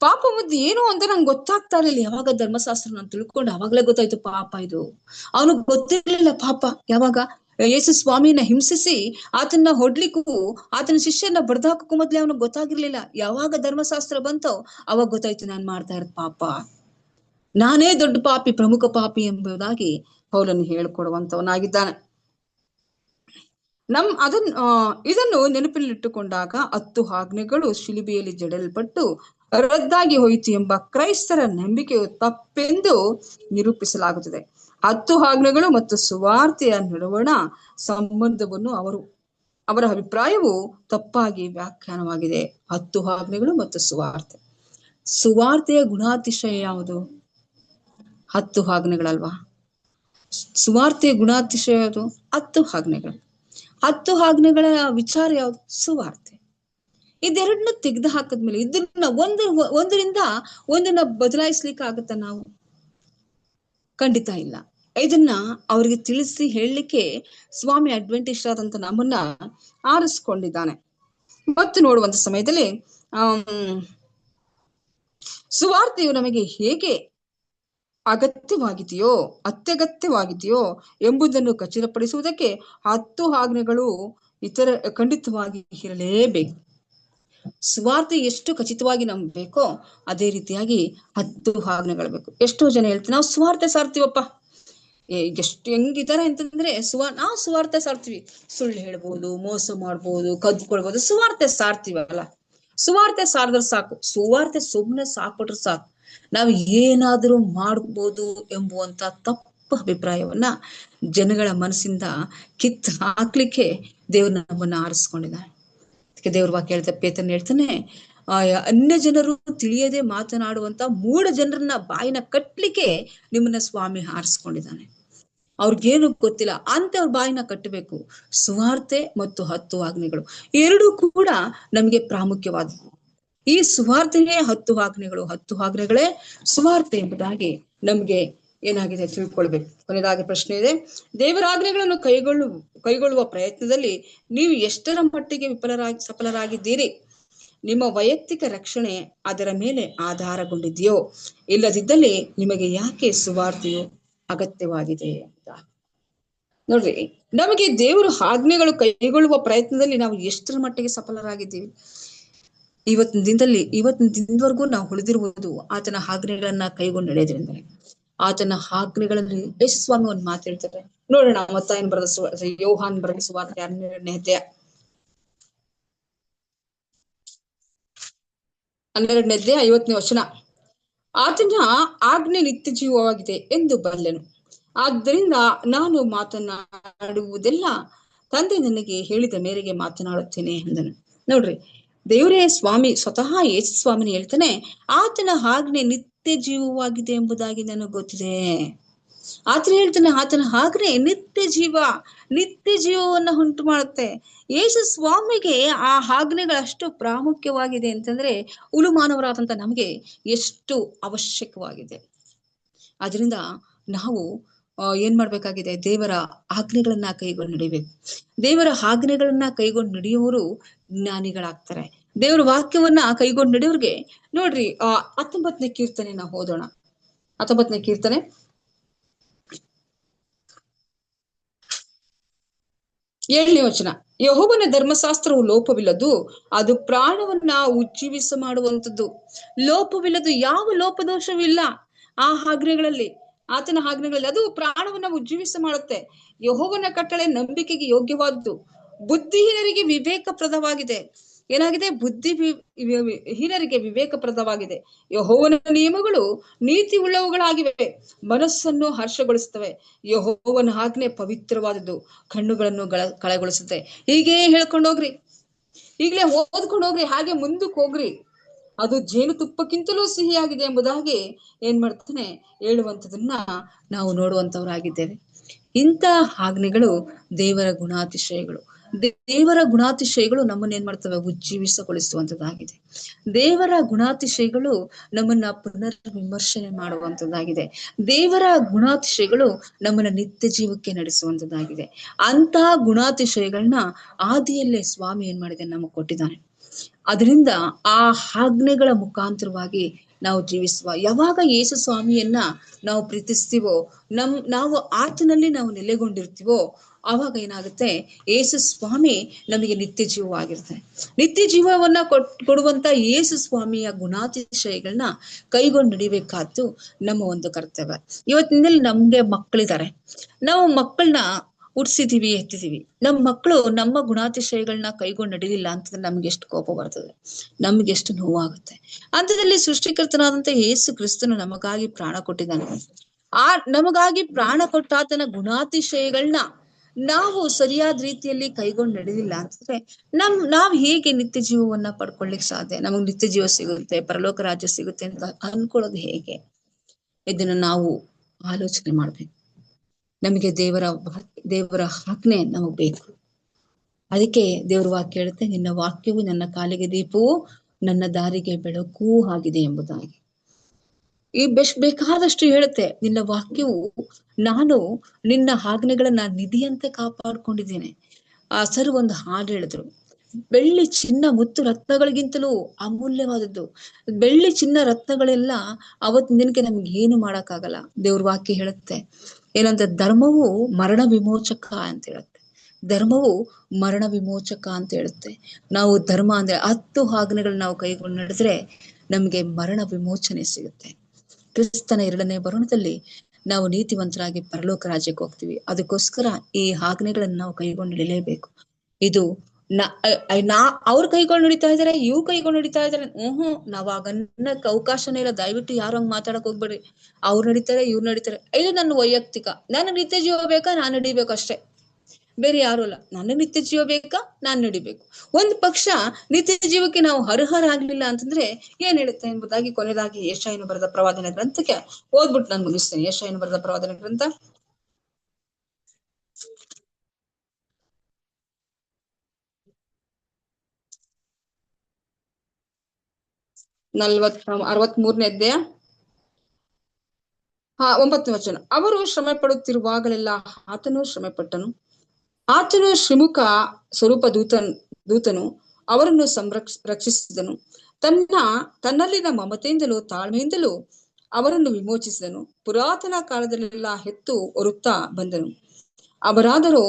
ಪಾಪ ಮುದ್ದು ಏನು ಅಂತ ನಂಗೆ ಗೊತ್ತಾಗ್ತಾ ಇರ್ಲಿಲ್ಲ. ಯಾವಾಗ ಧರ್ಮಶಾಸ್ತ್ರ ನಾನು ತಿಳ್ಕೊಂಡು ಅವಾಗ್ಲೇ ಗೊತ್ತಾಯ್ತು ಪಾಪ ಇದು. ಅವನಿಗೆ ಗೊತ್ತಿರ್ಲಿಲ್ಲ ಪಾಪ. ಯಾವಾಗ ಯೇಸು ಸ್ವಾಮಿನ ಹಿಂಸಿಸಿ ಆತನ ಹೊಡ್ಲಿಕ್ಕೂ ಆತನ ಶಿಷ್ಯನ ಬಡ್ದಾಕಕ್ಕೂ ಮೊದ್ಲೇ ಅವನಿಗೆ ಗೊತ್ತಾಗಿರ್ಲಿಲ್ಲ. ಯಾವಾಗ ಧರ್ಮಶಾಸ್ತ್ರ ಬಂತೋ ಅವಾಗ ಗೊತ್ತಾಯ್ತು ನಾನು ಮಾಡ್ತಾ ಇರೋದು ಪಾಪ, ನಾನೇ ದೊಡ್ಡ ಪಾಪಿ, ಪ್ರಮುಖ ಪಾಪಿ ಎಂಬುದಾಗಿ ಪೌಲನು ಹೇಳ್ಕೊಡುವಂತವನಾಗಿದ್ದಾನೆ. ಇದನ್ನು ನೆನಪಿನಲ್ಲಿಟ್ಟುಕೊಂಡಾಗ 10 ಆಜ್ಞೆಗಳು ಶಿಲುಬೆಯಲ್ಲಿ ಜಡಲ್ಪಟ್ಟು ರದ್ದಾಗಿ ಹೋಯಿತು ಎಂಬ ಕ್ರೈಸ್ತರ ನಂಬಿಕೆಯು ತಪ್ಪೆಂದು ನಿರೂಪಿಸಲಾಗುತ್ತದೆ. 10 ಆಜ್ಞೆಗಳು ಮತ್ತು ಸುವಾರ್ತೆಯ ನಡುವಣ ಸಂಬಂಧವನ್ನು ಅವರ ಅಭಿಪ್ರಾಯವು ತಪ್ಪಾಗಿ ವ್ಯಾಖ್ಯಾನವಾಗಿದೆ. 10 ಆಜ್ಞೆಗಳು ಮತ್ತು ಸುವಾರ್ತೆಯ ಗುಣಾತಿಶಯ ಯಾವುದು? 10 ಆಜ್ಞೆಗಳಲ್ವಾ? ಸುವಾರ್ತೆಯ ಗುಣಾತಿಶಯ ಯಾವುದು? 10 ಆಜ್ಞೆಗಳು. 10 ಆಜ್ಞೆಗಳ ವಿಚಾರ ಯಾವ್ದು? ಸುವಾರ್ತೆ. ಇದೆರಡನ್ನ ತೆಗೆದು ಹಾಕಿದ್ಮೇಲೆ ಇದನ್ನ ಒಂದರಿಂದ ಒಂದನ್ನ ಬದಲಾಯಿಸ್ಲಿಕ್ಕೆ ಆಗುತ್ತಾ ನಾವು? ಖಂಡಿತ ಇಲ್ಲ. ಇದನ್ನ ಅವ್ರಿಗೆ ತಿಳಿಸಿ ಹೇಳಲಿಕ್ಕೆ ಸ್ವಾಮಿ ಅಡ್ವೆಂಟಿಸ್ಟ್ ಆದಂತ ನಮ್ಮನ್ನ ಆರಿಸ್ಕೊಂಡಿದ್ದಾನೆ. ಮತ್ತು ನೋಡುವಂತ ಸಮಯದಲ್ಲಿ ಸುವಾರ್ತೆಯು ನಮಗೆ ಹೇಗೆ ಅತ್ಯಗತ್ಯವಾಗಿದೆಯೋ ಎಂಬುದನ್ನು ಖಚಿತಪಡಿಸುವುದಕ್ಕೆ 10 ಆಜ್ಞೆಗಳು ಇತರ ಖಂಡಿತವಾಗಿ ಇರಲೇಬೇಕು. ಸುವಾರ್ತೆ ಎಷ್ಟು ಖಚಿತವಾಗಿ ನಮ್ಗೆ ಬೇಕೋ ಅದೇ ರೀತಿಯಾಗಿ 10 ಆಜ್ಞೆಗಳು ಬೇಕು. ಎಷ್ಟೋ ಜನ ಹೇಳ್ತಾರೆ ನಾವು ಸುವಾರ್ತೆ ಸಾರ್ತೀವಪ್ಪ, ಎಷ್ಟು ಹೆಂಗಿದ್ದಾರೆ ಅಂತಂದ್ರೆ ನಾವು ಸುವಾರ್ತೆ ಸಾರ್ತೀವಿ. ಸುಳ್ಳು ಹೇಳ್ಬೋದು, ಮೋಸ ಮಾಡ್ಬೋದು, ಕದ್ಕೊಳ್ಬೋದು, ಸುವಾರ್ತೆ ಸಾರ್ತೀವಲ್ಲ. ಸುವಾರ್ತೆ ಸಾರಿದ್ರೆ ಸಾಕು, ಸುವಾರ್ತೆ ಸುಮ್ನೆ ಸಾಕ್ಬಿಟ್ರೆ ಸಾಕು, ನಾವು ಏನಾದ್ರೂ ಮಾಡ್ಬೋದು ಎಂಬುವಂತ ತಪ್ಪು ಅಭಿಪ್ರಾಯವನ್ನ ಜನಗಳ ಮನಸ್ಸಿಂದ ಕಿತ್ತು ಹಾಕ್ಲಿಕ್ಕೆ ದೇವ್ರು ನಮ್ಮನ್ನ ಆರಿಸ್ಕೊಂಡಿದ್ದಾನೆ. ಅದಕ್ಕೆ ದೇವ್ರ ವಾಕ್ಯ ಹೇಳ್ತಾ ಪೇತ್ರನ್ ಹೇಳ್ತಾನೆ, ಅನ್ಯ ಜನರು ತಿಳಿಯದೆ ಮಾತನಾಡುವಂತ ಮೂಢ ಜನರನ್ನ ಬಾಯಿನ ಕಟ್ಲಿಕ್ಕೆ ನಿಮ್ಮನ್ನ ಸ್ವಾಮಿ ಆರಿಸ್ಕೊಂಡಿದ್ದಾನೆ. ಅವ್ರಿಗೇನು ಗೊತ್ತಿಲ್ಲ ಅಂತವ್ರ ಬಾಯಿನ ಕಟ್ಟಬೇಕು. ಸುವಾರ್ತೆ ಮತ್ತು 10 ಆಜ್ಞೆಗಳು ಎರಡೂ ಕೂಡ ನಮ್ಗೆ ಪ್ರಾಮುಖ್ಯವಾದವು. ಈ ಸುವಾರ್ತೆಗೆ 10 ಆಜ್ಞೆಗಳು, 10 ಆಜ್ಞೆಗಳೇ ಸುವಾರ್ತೆ ಎಂಬುದಾಗಿ ನಮ್ಗೆ ಏನಾಗಿದೆ ತಿಳ್ಕೊಳ್ಬೇಕು. ಕೊನೆಯದಾಗಿ ಪ್ರಶ್ನೆ ಇದೆ, ದೇವರ ಆಜ್ಞೆಗಳನ್ನು ಕೈಗೊಳ್ಳುವ ಪ್ರಯತ್ನದಲ್ಲಿ ನೀವು ಎಷ್ಟರ ಮಟ್ಟಿಗೆ ಸಫಲರಾಗಿದ್ದೀರಿ? ನಿಮ್ಮ ವೈಯಕ್ತಿಕ ರಕ್ಷಣೆ ಅದರ ಮೇಲೆ ಆಧಾರಗೊಂಡಿದೆಯೋ? ಇಲ್ಲದಿದ್ದಲ್ಲಿ ನಿಮಗೆ ಯಾಕೆ ಸುವಾರ್ತೆಯು ಅಗತ್ಯವಾಗಿದೆ ಅಂತ ನೋಡ್ರಿ. ನಮಗೆ ದೇವರು ಆಜ್ಞೆಗಳು ಕೈಗೊಳ್ಳುವ ಪ್ರಯತ್ನದಲ್ಲಿ ನಾವು ಎಷ್ಟರ ಮಟ್ಟಿಗೆ ಸಫಲರಾಗಿದ್ದೀವಿ? ಇವತ್ತಿನ ದಿನದವರೆಗೂ ನಾವು ಉಳಿದಿರುವುದು ಆತನ ಆಜ್ಞೆಗಳನ್ನ ಕೈಗೊಂಡು ನಡೆಯೋದ್ರಿಂದ. ಆತನ ಆಜ್ಞೆಗಳಲ್ಲಿ ಯೇಸು ಸ್ವಾಮಿ ಒಂದು ಮಾತು ಹೇಳ್ತಾರೆ ನೋಡೋಣ. ಮತ್ತಾಯನ ಬರೆದ ಯೋಹಾನ್ ಬರೆದ ಸುವಾರ್ತೆ 12ನೇ ಅಧ್ಯಾಯ 50ನೇ ವಚನ. ಆತನ ಆಜ್ಞೆ ನಿತ್ಯ ಜೀವವಾಗಿದೆ ಎಂದು ಬಲ್ಲೆನು, ಆದ್ದರಿಂದ ನಾನು ಮಾತನಾಡುವುದೆಲ್ಲ ತಂದೆ ನನಗೆ ಹೇಳಿದ ಮೇರೆಗೆ ಮಾತನಾಡುತ್ತೇನೆ ಎಂದನು. ನೋಡ್ರಿ, ದೇವರೇ ಸ್ವಾಮಿ ಸ್ವತಃ ಯೇಸು ಸ್ವಾಮಿನ ಹೇಳ್ತಾನೆ, ಆತನ ಆಜ್ಞೆ ನಿತ್ಯ ಜೀವವಾಗಿದೆ ಎಂಬುದಾಗಿ ನನಗೆ ಗೊತ್ತಿದೆ. ಆತನ ಹೇಳ್ತಾನೆ ಆತನ ಆಜ್ಞೆ ನಿತ್ಯ ಜೀವವನ್ನ ಉಂಟು ಮಾಡುತ್ತೆ. ಯೇಸು ಸ್ವಾಮಿಗೆ ಆ ಆಜ್ಞೆಗಳಷ್ಟು ಪ್ರಾಮುಖ್ಯವಾಗಿದೆ ಅಂತಂದ್ರೆ ಉಳು ಮಾನವರಾದಂತ ನಮ್ಗೆ ಎಷ್ಟು ಅವಶ್ಯಕವಾಗಿದೆ. ಅದರಿಂದ ನಾವು ಏನ್ ಮಾಡ್ಬೇಕಾಗಿದೆ? ದೇವರ ಆಜ್ಞೆಗಳನ್ನ ಕೈಗೊಂಡು ನಡಿಬೇಕು. ದೇವರ ಆಜ್ಞೆಗಳನ್ನ ಕೈಗೊಂಡು ನಡೆಯುವವರು ಜ್ಞಾನಿಗಳಾಗ್ತಾರೆ. ದೇವರ ವಾಕ್ಯವನ್ನ ಕೈಗೊಂಡು ನಡೆಯೋರ್ಗೆ ನೋಡ್ರಿ 19ನೇ ಕೀರ್ತನೆ ನಾವು ಓದೋಣ. 19ನೇ ಕೀರ್ತನೆ 7ನೇ ವಚನ. ಯೆಹೋವನ ಧರ್ಮಶಾಸ್ತ್ರವು ಲೋಪವಿಲ್ಲದು, ಅದು ಪ್ರಾಣವನ್ನ ಉಜ್ಜೀವಿಸ ಮಾಡುವಂಥದ್ದು. ಲೋಪವಿಲ್ಲದು, ಯಾವ ಲೋಪದೋಷವಿಲ್ಲ ಆ ಆಜ್ಞೆಗಳಲ್ಲಿ, ಆತನ ಆಜ್ಞೆಗಳಲ್ಲಿ. ಅದು ಪ್ರಾಣವನ್ನ ಉಜ್ಜೀವಿಸ ಮಾಡುತ್ತೆ. ಯೆಹೋವನ ಕಟ್ಟಳೆ ನಂಬಿಕೆಗೆ ಯೋಗ್ಯವಾದ್ದು, ಬುದ್ಧಿಹೀನರಿಗೆ ವಿವೇಕಪ್ರದವಾಗಿದೆ. ಏನಾಗಿದೆ? ಹೀನರಿಗೆ ವಿವೇಕಪ್ರದವಾಗಿದೆ. ಯೆಹೋವನ ನಿಯಮಗಳು ನೀತಿ ಉಳ್ಳವುಗಳಾಗಿವೆ, ಮನಸ್ಸನ್ನು ಹರ್ಷಗೊಳಿಸುತ್ತವೆ. ಯೆಹೋವನ ಆಜ್ಞೆ ಪವಿತ್ರವಾದದ್ದು, ಕಣ್ಣುಗಳನ್ನು ಕಳೆಗೊಳಿಸುತ್ತೆ. ಹೀಗೆ ಹೇಳ್ಕೊಂಡೋಗ್ರಿ, ಈಗಲೇ ಓದ್ಕೊಂಡು ಹೋಗ್ರಿ, ಹಾಗೆ ಮುಂದಕ್ಕೆ ಹೋಗ್ರಿ. ಅದು ಜೇನುತುಪ್ಪಕ್ಕಿಂತಲೂ ಸಿಹಿಯಾಗಿದೆ ಎಂಬುದಾಗಿ ಏನ್ ಮಾಡ್ತಾನೆ ಹೇಳುವಂಥದನ್ನ ನಾವು ನೋಡುವಂತವರಾಗಿದ್ದೇವೆ. ಇಂಥ ಆಜ್ಞೆಗಳು ದೇವರ ಗುಣಾತಿಶಯಗಳು. ದೇವರ ಗುಣಾತಿಶಯಗಳು ನಮ್ಮನ್ನ ಏನ್ ಮಾಡ್ತವೆ? ಉಜ್ಜೀವಿಸಗೊಳಿಸುವಂತದ್ದಾಗಿದೆ. ದೇವರ ಗುಣಾತಿಶಯಗಳು ನಮ್ಮನ್ನ ಪುನರ್ ವಿಮರ್ಶನೆ ಮಾಡುವಂತದ್ದಾಗಿದೆ. ದೇವರ ಗುಣಾತಿಶಯಗಳು ನಮ್ಮನ್ನ ನಿತ್ಯ ಜೀವಕ್ಕೆ ನಡೆಸುವಂತದ್ದಾಗಿದೆ. ಅಂತಹ ಗುಣಾತಿಶಯಗಳನ್ನ ಆದಿಯಲ್ಲೇ ಸ್ವಾಮಿ ಏನ್ ಮಾಡಿದೆ? ನಮಗೆ ಕೊಟ್ಟಿದ್ದಾನೆ. ಅದರಿಂದ ಆ ಆಜ್ಞೆಗಳ ಮುಖಾಂತರವಾಗಿ ನಾವು ಜೀವಿಸುವ. ಯಾವಾಗ ಯೇಸು ಸ್ವಾಮಿಯನ್ನ ನಾವು ಪ್ರೀತಿಸ್ತೀವೋ, ನಾವು ಆತನಲ್ಲಿ ನಾವು ನೆಲೆಗೊಂಡಿರ್ತೀವೋ, ಆವಾಗ ಏನಾಗುತ್ತೆ? ಯೇಸು ಸ್ವಾಮಿ ನಮಗೆ ನಿತ್ಯ ಜೀವವಾಗಿರುತ್ತೆ. ನಿತ್ಯ ಜೀವವನ್ನ ಕೊಡುವಂತ ಯೇಸು ಸ್ವಾಮಿಯ ಗುಣಾತಿಶಯಗಳನ್ನ ಕೈಗೊಂಡು ನಡಿಬೇಕಾದ್ದು ನಮ್ಮ ಒಂದು ಕರ್ತವ್ಯ. ಇವತ್ತಿನಲ್ಲಿ ನಮ್ಗೆ ಮಕ್ಕಳಿದ್ದಾರೆ, ನಾವು ಮಕ್ಕಳನ್ನ ಹುಟ್ಸಿದೀವಿ, ಎತ್ತಿದೀವಿ. ನಮ್ಮ ಮಕ್ಕಳು ನಮ್ಮ ಗುಣಾತಿಶಯಗಳನ್ನ ಕೈಗೊಂಡು ನಡೀಲಿಲ್ಲ ಅಂತಂದ್ರೆ ನಮ್ಗೆ ಎಷ್ಟು ಕೋಪ ಬರ್ತದೆ, ನಮ್ಗೆ ಎಷ್ಟು ನೋವಾಗುತ್ತೆ. ಅಂಥದ್ರಲ್ಲಿ ಸೃಷ್ಟಿಕರ್ತನಾದಂತ ಯೇಸು ಕ್ರಿಸ್ತನು ನಮಗಾಗಿ ಪ್ರಾಣ ಕೊಟ್ಟಿದ್ದಾನೆ. ನಮಗಾಗಿ ಪ್ರಾಣ ಕೊಟ್ಟಾತನ ಗುಣಾತಿಶಯಗಳನ್ನ ನಾವು ಸರಿಯಾದ ರೀತಿಯಲ್ಲಿ ಕೈಗೊಂಡು ನಡೆದಿಲ್ಲ ಅಂತಂದ್ರೆ ನಾವ್ ಹೇಗೆ ನಿತ್ಯ ಜೀವವನ್ನ ಪಡ್ಕೊಳ್ಳಿಕ್ ಸಾಧ್ಯ? ನಮಗ್ ನಿತ್ಯ ಜೀವ ಸಿಗುತ್ತೆ, ಪರಲೋಕ ರಾಜ್ಯ ಸಿಗುತ್ತೆ ಅಂತ ಅನ್ಕೊಳ್ಳೋದು ಹೇಗೆ? ಇದನ್ನ ನಾವು ಆಲೋಚನೆ ಮಾಡ್ಬೇಕು. ನಮಗೆ ದೇವರ ಆಜ್ಞೆ ನಮಗ್ ಬೇಕು. ಅದಕ್ಕೆ ದೇವ್ರ ವಾಕ್ಯ ಹೇಳುತ್ತೆ, ನಿನ್ನ ವಾಕ್ಯವು ನನ್ನ ಕಾಲಿಗೆ ದೀಪವು, ನನ್ನ ದಾರಿಗೆ ಬೆಳಕೂ ಆಗಿದೆ ಎಂಬುದಾಗಿ. ಈ ಬೇಕಾದಷ್ಟು ಹೇಳುತ್ತೆ. ನಿನ್ನ ವಾಕ್ಯವು, ನಾನು ನಿನ್ನ ಆಜ್ಞೆಗಳನ್ನ ನಿಧಿಯಂತೆ ಕಾಪಾಡ್ಕೊಂಡಿದ್ದೇನೆ. ಸರ್ ಒಂದು ಹಾಡು ಹೇಳಿದ್ರು, ಬೆಳ್ಳಿ ಚಿನ್ನ ಮುತ್ತು ರತ್ನಗಳಿಗಿಂತಲೂ ಅಮೂಲ್ಯವಾದದ್ದು. ಬೆಳ್ಳಿ ಚಿನ್ನ ರತ್ನಗಳೆಲ್ಲ ಅವತ್ತಿನ ದಿನಕ್ಕೆ ನಮ್ಗೆ ಏನು ಮಾಡಕ್ಕಾಗಲ್ಲ. ದೇವ್ರ ವಾಕ್ಯ ಹೇಳುತ್ತೆ ಏನಂತ? ಧರ್ಮವು ಮರಣ ವಿಮೋಚಕ ಅಂತ ಹೇಳುತ್ತೆ. ಧರ್ಮವು ಮರಣ ವಿಮೋಚಕ ಅಂತ ಹೇಳುತ್ತೆ. ನಾವು ಧರ್ಮ ಅಂದ್ರೆ 10 ಆಜ್ಞೆಗಳನ್ನ ನಾವು ಕೈಗೊಂಡು ನಡೆದ್ರೆ ನಮ್ಗೆ ಮರಣ ವಿಮೋಚನೆ ಸಿಗುತ್ತೆ. ಕ್ರಿಸ್ತನ 2ನೇ ಬರುಣದಲ್ಲಿ ನಾವು ನೀತಿವಂತರಾಗಿ ಪರಲೋಕ ರಾಜ್ಯಕ್ಕೆ ಹೋಗ್ತೀವಿ. ಅದಕ್ಕೋಸ್ಕರ ಈ ಆಜ್ಞೆಗಳನ್ನ ನಾವು ಕೈಗೊಂಡು ನಡಿಲೇಬೇಕು. ಇದು ಅವ್ರು ಕೈಗೊಂಡು ನಡೀತಾ ಇದಾರೆ, ಇವ್ ಕೈಗೊಂಡು ನಡೀತಾ ಇದಾರೆ. ನಾವ್ ಆಗನ್ನಕ್ಕೆ ಅವಕಾಶನೇ ಇಲ್ಲ. ದಯವಿಟ್ಟು ಯಾರು ಹಂಗ್ ಮಾತಾಡಕ್ ಹೋಗ್ಬೇಡ್ರಿ. ಅವ್ರು ನಡೀತಾರೆ, ಇವ್ರು ನಡೀತಾರೆ. ಇದು ನನ್ನ ವೈಯಕ್ತಿಕ. ನನಗ್ ನಿತ್ಯ ಜೀವ ಬೇಕಾ, ನಾನ್ ನಡಿಬೇಕು ಅಷ್ಟೇ, ಬೇರೆ ಯಾರು ಅಲ್ಲ. ನನಗ್ ನಿತ್ಯ ಜೀವ ಬೇಕಾ, ನಾನ್ ನಡಿಬೇಕು. ಒಂದ್ ಪಕ್ಷ ನಿತ್ಯ ಜೀವಕ್ಕೆ ನಾವು ಅರ್ಹರಾಗ್ಲಿಲ್ಲ ಅಂತಂದ್ರೆ ಏನ್ ಹೇಳುತ್ತೆ ಎಂಬುದಾಗಿ ಕೊನೆಯದಾಗಿ ಯೆಶಾಯನು ಬರೆದ ಪ್ರವಾದನೆ ಗ್ರಂಥಕ್ಕೆ ಓದ್ಬಿಟ್ಟು ನಾನು ಮುಗಿಸ್ತೇನೆ. ಯೆಶಾಯನು ಬರೆದ ಪ್ರವಾದನೆ ಗ್ರಂಥ 63ನೇ ಅಧ್ಯಾಯ 9ನೇ ವಚನ. ಅವರು ಶ್ರಮ ಪಡುತ್ತಿರುವಾಗಲೆಲ್ಲ ಆತನು ಶ್ರಮ ಪಟ್ಟನು. ಆತನು ಶ್ರೀಮುಖ ಸ್ವರೂಪ ದೂತನು ಅವರನ್ನು ರಕ್ಷಿಸಿದನು. ತನ್ನಲ್ಲಿನ ಮಮತೆಯಿಂದಲೂ ತಾಳ್ಮೆಯಿಂದಲೂ ಅವರನ್ನು ವಿಮೋಚಿಸಿದನು. ಪುರಾತನ ಕಾಲದಲ್ಲೆಲ್ಲ ಹೆತ್ತು ಹೊರುತ್ತಾ ಬಂದನು. ಅವರಾದರೂ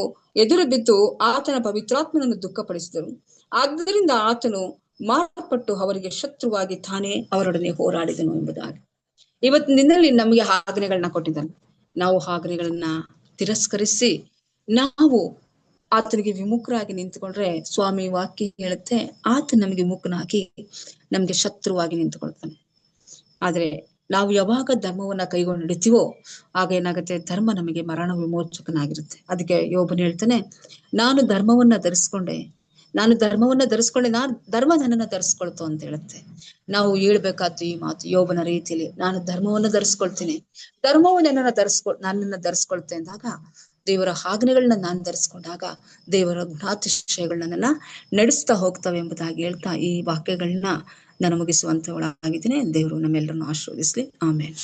ಎದುರು ಬಿದ್ದು ಆತನ ಪವಿತ್ರಾತ್ಮನನ್ನು ದುಃಖಪಡಿಸಿದರು. ಆದ್ದರಿಂದ ಆತನು ಮಾರ್ಪಟ್ಟು ಅವರಿಗೆ ಶತ್ರುವಾಗಿ ತಾನೇ ಅವರೊಡನೆ ಹೋರಾಡಿದನು ಎಂಬುದಾಗಿ. ಇವತ್ತಿನ ದಿನದಲ್ಲಿ ನಮಗೆ ಆಜ್ಞೆಗಳನ್ನ ಕೊಟ್ಟಿದ್ದಾನೆ. ನಾವು ಆಜ್ಞೆಗಳನ್ನ ತಿರಸ್ಕರಿಸಿ ನಾವು ಆತನಿಗೆ ವಿಮುಖರಾಗಿ ನಿಂತುಕೊಂಡ್ರೆ ಸ್ವಾಮಿ ವಾಕ್ಯ ಹೇಳುತ್ತೆ, ಆತ ನಮಗೆ ವಿಮುಖನಾಗಿ ನಮ್ಗೆ ಶತ್ರುವಾಗಿ ನಿಂತುಕೊಳ್ತಾನೆ. ಆದ್ರೆ ನಾವು ಯಾವಾಗ ಧರ್ಮವನ್ನ ಕೈಗೊಂಡು ನಡಿತೀವೋ ಆಗ ಏನಾಗುತ್ತೆ, ಧರ್ಮ ನಮಗೆ ಮರಣ ವಿಮೋಚಕನಾಗಿರುತ್ತೆ. ಅದಕ್ಕೆ ಯೋಬನು ಹೇಳ್ತಾನೆ, ನಾನು ಧರ್ಮವನ್ನ ಧರಿಸ್ಕೊಂಡೆ, ಧರ್ಮ ನನ್ನನ್ನ ಧರಿಸ್ಕೊಳ್ತು ಅಂತ ಹೇಳುತ್ತೆ. ನಾವು ಹೇಳ್ಬೇಕಾದ್ದು ಈ ಮಾತು ಯೋಬನ ರೀತಿಯಲ್ಲಿ, ನಾನು ಧರ್ಮವನ್ನ ಧರಿಸ್ಕೊಳ್ತೀನಿ, ಧರ್ಮವು ನನ್ನನ್ನ ಧರಿಸ್ಕೊಳ್ತೆ ಅಂದಾಗ, ದೇವರ ಆಜ್ಞೆಗಳನ್ನ ನಾನು ಧರಿಸ್ಕೊಂಡಾಗ ದೇವರ ಗುಣಾತಿಶಯಗಳನ್ನ ನನ್ನ ನಡೆಸ್ತಾ ಹೋಗ್ತವೆ ಎಂಬುದಾಗಿ ಹೇಳ್ತಾ ಈ ವಾಕ್ಯಗಳನ್ನ ನಾನು ಮುಗಿಸುವಂತವಳಾಗಿದ್ದೀನಿ. ದೇವರು ನಮ್ಮೆಲ್ಲರನ್ನು ಆಶೀರ್ವದಿಸ್ಲಿ. ಆಮೇಲೆ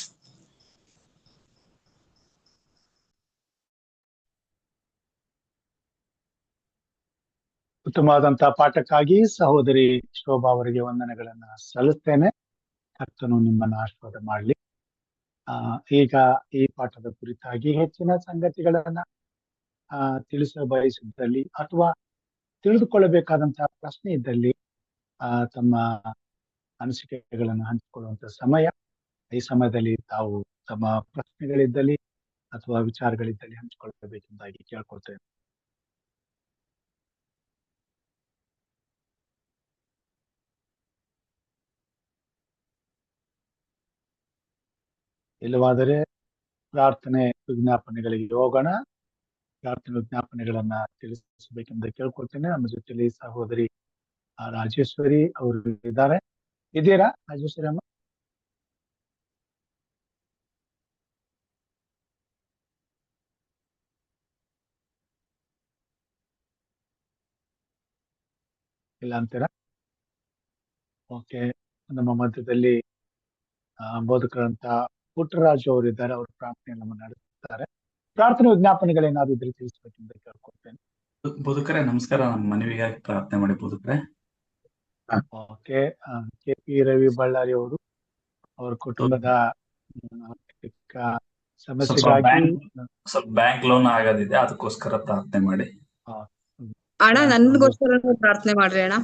ಉತ್ತಮವಾದಂತಹ ಪಾಠಕ್ಕಾಗಿ ಸಹೋದರಿ ಶೋಭಾ ಅವರಿಗೆ ವಂದನೆಗಳನ್ನ ಸಲ್ಲಿಸ್ತೇನೆ. ಕರ್ತನು ನಿಮ್ಮನ್ನು ಆಶೀರ್ವಾದ ಮಾಡಲಿ. ಈಗ ಈ ಪಾಠದ ಕುರಿತಾಗಿ ಹೆಚ್ಚಿನ ಸಂಗತಿಗಳನ್ನ ತಿಳಿಸ ಬಯಸಿದ್ದಲ್ಲಿ ಅಥವಾ ತಿಳಿದುಕೊಳ್ಳಬೇಕಾದಂತಹ ಪ್ರಶ್ನೆ ಇದ್ದಲ್ಲಿ ತಮ್ಮ ಅನಿಸಿಕೆಗಳನ್ನು ಹಂಚಿಕೊಳ್ಳುವಂತ ಸಮಯ. ಈ ಸಮಯದಲ್ಲಿ ತಾವು ತಮ್ಮ ಪ್ರಶ್ನೆಗಳಿದ್ದಲ್ಲಿ ಅಥವಾ ವಿಚಾರಗಳಿದ್ದಲ್ಲಿ ಹಂಚಿಕೊಳ್ಳಬೇಕೆಂಬುದಾಗಿ ಕೇಳ್ಕೊಳ್ತೇನೆ. ಇಲ್ಲವಾದರೆ ಪ್ರಾರ್ಥನೆ ವಿಜ್ಞಾಪನೆಗಳಿಗೆ ಹೋಗೋಣ. ಪ್ರಾರ್ಥನೆ ವಿಜ್ಞಾಪನೆಗಳನ್ನ ತಿಳಿಸಬೇಕೆಂದು ಕೇಳ್ಕೊಳ್ತೇನೆ. ನಮ್ಮ ಜೊತೆಲಿ ಸಹೋದರಿ ರಾಜೇಶ್ವರಿ ಅವರು ಇದ್ದಾರೆ. ಇದೀರಾ ರಾಜೇಶ್ವರಿ ಅಮ್ಮ? ಇಲ್ಲ ಅಂತೀರಾ? ಓಕೆ. ನಮ್ಮ ಮಧ್ಯದಲ್ಲಿ ಬೋಧಕರಂತ ಪುಟ್ಟರಾಜು ಅವರು ಇದ್ದಾರೆ. ಅವರು ಪ್ರಾರ್ಥನೆಯನ್ನು ನಡೆಸುತ್ತಾರೆ. ಪ್ರಾರ್ಥನೆ ವಿಜ್ಞಾಪನೆಗಳೇನಾದ್ರು ಇದ್ರೆ ತಿಳಿಸ್ಬೇಕೆಂದು ಕೇಳ್ಕೊಳ್ತೇನೆ. ಬೋಧಕರೇ ನಮಸ್ಕಾರ. ನಮ್ಮ ಮನವಿಗಾಗಿ ಪ್ರಾರ್ಥನೆ ಮಾಡಿ ಬೋಧಕರೇ. ಓಕೆ. KP ರವಿ ಬಳ್ಳಾರಿ ಅವರು ಅವರ ಕುಟುಂಬದ ಸಮಸ್ಯೆಗಾಗಿ ಸ್ವಲ್ಪ ಬ್ಯಾಂಕ್ ಲೋನ್ ಆಗೋದಿದೆ, ಅದಕ್ಕೋಸ್ಕರ ಪ್ರಾರ್ಥನೆ ಮಾಡಿ. ಅಣ್ಣ ನನ್ಗೋಸ್ಕರ ಪ್ರಾರ್ಥನೆ ಮಾಡ್ರಿ ಅಣ್ಣ.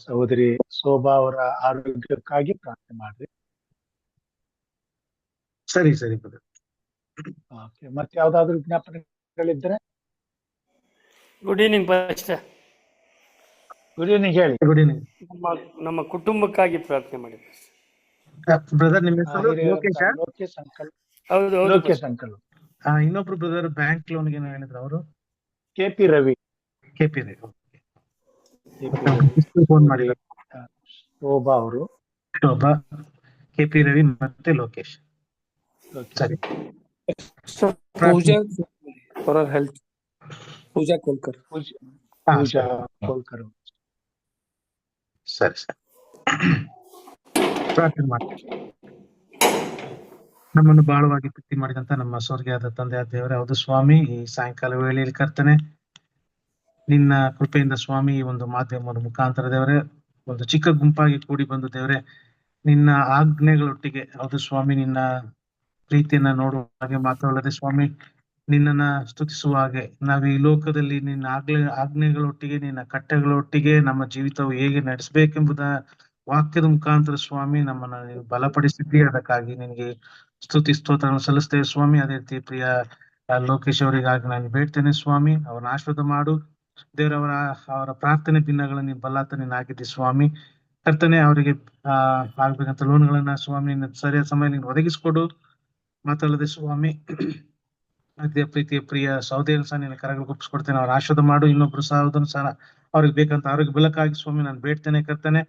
ಸಹೋದರಿ ಶೋಭಾ ಅವರ ಆರೋಗ್ಯಕ್ಕಾಗಿ ಪ್ರಾರ್ಥನೆ ಮಾಡ್ರಿ. ಸರಿ. ಓಕೆ. ಮತ್ತೆ ಯಾವ್ದಾದ್ರು ವಿಜ್ಞಾಪನೆಗಳಿದ್ರೆ? Good evening pastor. Good evening. ಹೇಳಿ. Good evening. ನಮ್ಮ ಕುಟುಂಬಕ್ಕಾಗಿ ಪ್ರಾರ್ಥನೆ ಮಾಡಿ ಬ್ರದರ್. ನಿಮ್ಮ ಹೆಸರು ಲೋಕೇಶ್? ಹೌದು. ಲೋಕೇಶ್ ಅಂಕಲ್. ಇನ್ನೊಬ್ರು ಬ್ರದರ್ ಬ್ಯಾಂಕ್ ಲೋನ್ ಏನೋ ಹೇಳಿದ್ರು, ಅವರು KP ರವಿ. ಫೋನ್ ಮಾಡಿ. ಶೋಭಾ ಅವರು, KP ರವಿ ಮತ್ತೆ ಲೋಕೇಶ್. ಸರಿ. ಫಾರ್ ಹೆಲ್ತ್ ಪೂಜಾ ಕೋಲ್ಕರ್. ಸರಿ. ಪ್ರಾರ್ಥನೆ ಮಾಡಿ. ನಮ್ಮನ್ನು ಬಹಳವಾಗಿ ಪ್ರೀತಿ ಮಾಡಿದಂತ ನಮ್ಮ ಸ್ವರ್ಗೀಯವಾದ ತಂದೆಯ ದೇವರೇ, ಹೌದು ಸ್ವಾಮಿ, ಈ ಸಾಯಂಕಾಲ ವೇಳೆಯಲ್ಲಿ ಕರ್ತನೆ ನಿನ್ನ ಕೃಪೆಯಿಂದ ಸ್ವಾಮಿ ಈ ಒಂದು ಮಾಧ್ಯಮದ ಮುಖಾಂತರ ದೇವರೇ ಒಂದು ಚಿಕ್ಕ ಗುಂಪಾಗಿ ಕೂಡಿ ಬಂದು ದೇವರೇ ನಿನ್ನ ಆಜ್ಞೆಗಳೊಟ್ಟಿಗೆ, ಹೌದು ಸ್ವಾಮಿ, ನಿನ್ನ ಪ್ರೀತಿಯನ್ನ ನೋಡುವ ಹಾಗೆ ಮಾತ್ರವಲ್ಲದೆ ಸ್ವಾಮಿ ನಿನ್ನನ್ನ ಸ್ತುತಿಸುವ ಹಾಗೆ ನಾವು ಈ ಲೋಕದಲ್ಲಿ ನಿನ್ನ ಆಜ್ಞೆಗಳೊಟ್ಟಿಗೆ ನಿನ್ನ ಕಟ್ಟೆಗಳೊಟ್ಟಿಗೆ ನಮ್ಮ ಜೀವಿತವು ಹೇಗೆ ನಡೆಸಬೇಕೆಂಬುದ ವಾಕ್ಯದ ಮುಖಾಂತರ ಸ್ವಾಮಿ ನಮ್ಮನ್ನ ನೀವು ಬಲಪಡಿಸಿದ್ದೀರಿ. ಅದಕ್ಕಾಗಿ ನಿನಗೆ ಸ್ತುತಿ ಸ್ತೋತ್ರವನ್ನು ಸಲ್ಲಿಸ್ತೇವೆ ಸ್ವಾಮಿ. ಅದೇ ರೀತಿ ಪ್ರಿಯ ಲೋಕೇಶ್ ಅವರಿಗಾಗಿ ನಾನು ಬೇಡ್ತೇನೆ ಸ್ವಾಮಿ, ಅವ್ರನ್ನ ಆಶೀರ್ವಾದ ಮಾಡು ದೇವರವರ ಅವರ ಪ್ರಾರ್ಥನೆ ಭಿನ್ನಗಳನ್ನು ನೀವು ಬಲ್ಲಾತ ನೀನು ಆಗಿದ್ದಿ ಸ್ವಾಮಿ. ಕರ್ತನೆ ಅವರಿಗೆ ಆಗ್ಬೇಕಂತ ಲೋನ್ಗಳನ್ನ ಸ್ವಾಮಿ ಸರಿಯಾದ ಸಮಯ ನೀನು ಒದಗಿಸ್ಕೊಡು. ಮಾತಾಡದೆ ಸ್ವಾಮಿ ಅದೇ ಪ್ರೀತಿಯ ಪ್ರಿಯ ಸಹೋದರನ ಸಹ ನಿನ್ನ ಕರಗಳಿಗೆ ಒಪ್ಪಿಸ್ಕೊಡ್ತೇನೆ. ಅವ್ರ ಆಶೀರ್ವಾದ ಮಾಡು. ಇನ್ನೊಬ್ರು ಸಹೋದರನು ಸಹ ಅವ್ರಿಗೆ ಬೇಕಂತ ಆರೋಗ್ಯ ಬೆಳಕಾಗಿ ಸ್ವಾಮಿ ನಾನು ಬೇಡ್ತೇನೆ. ಕರ್ತನೆ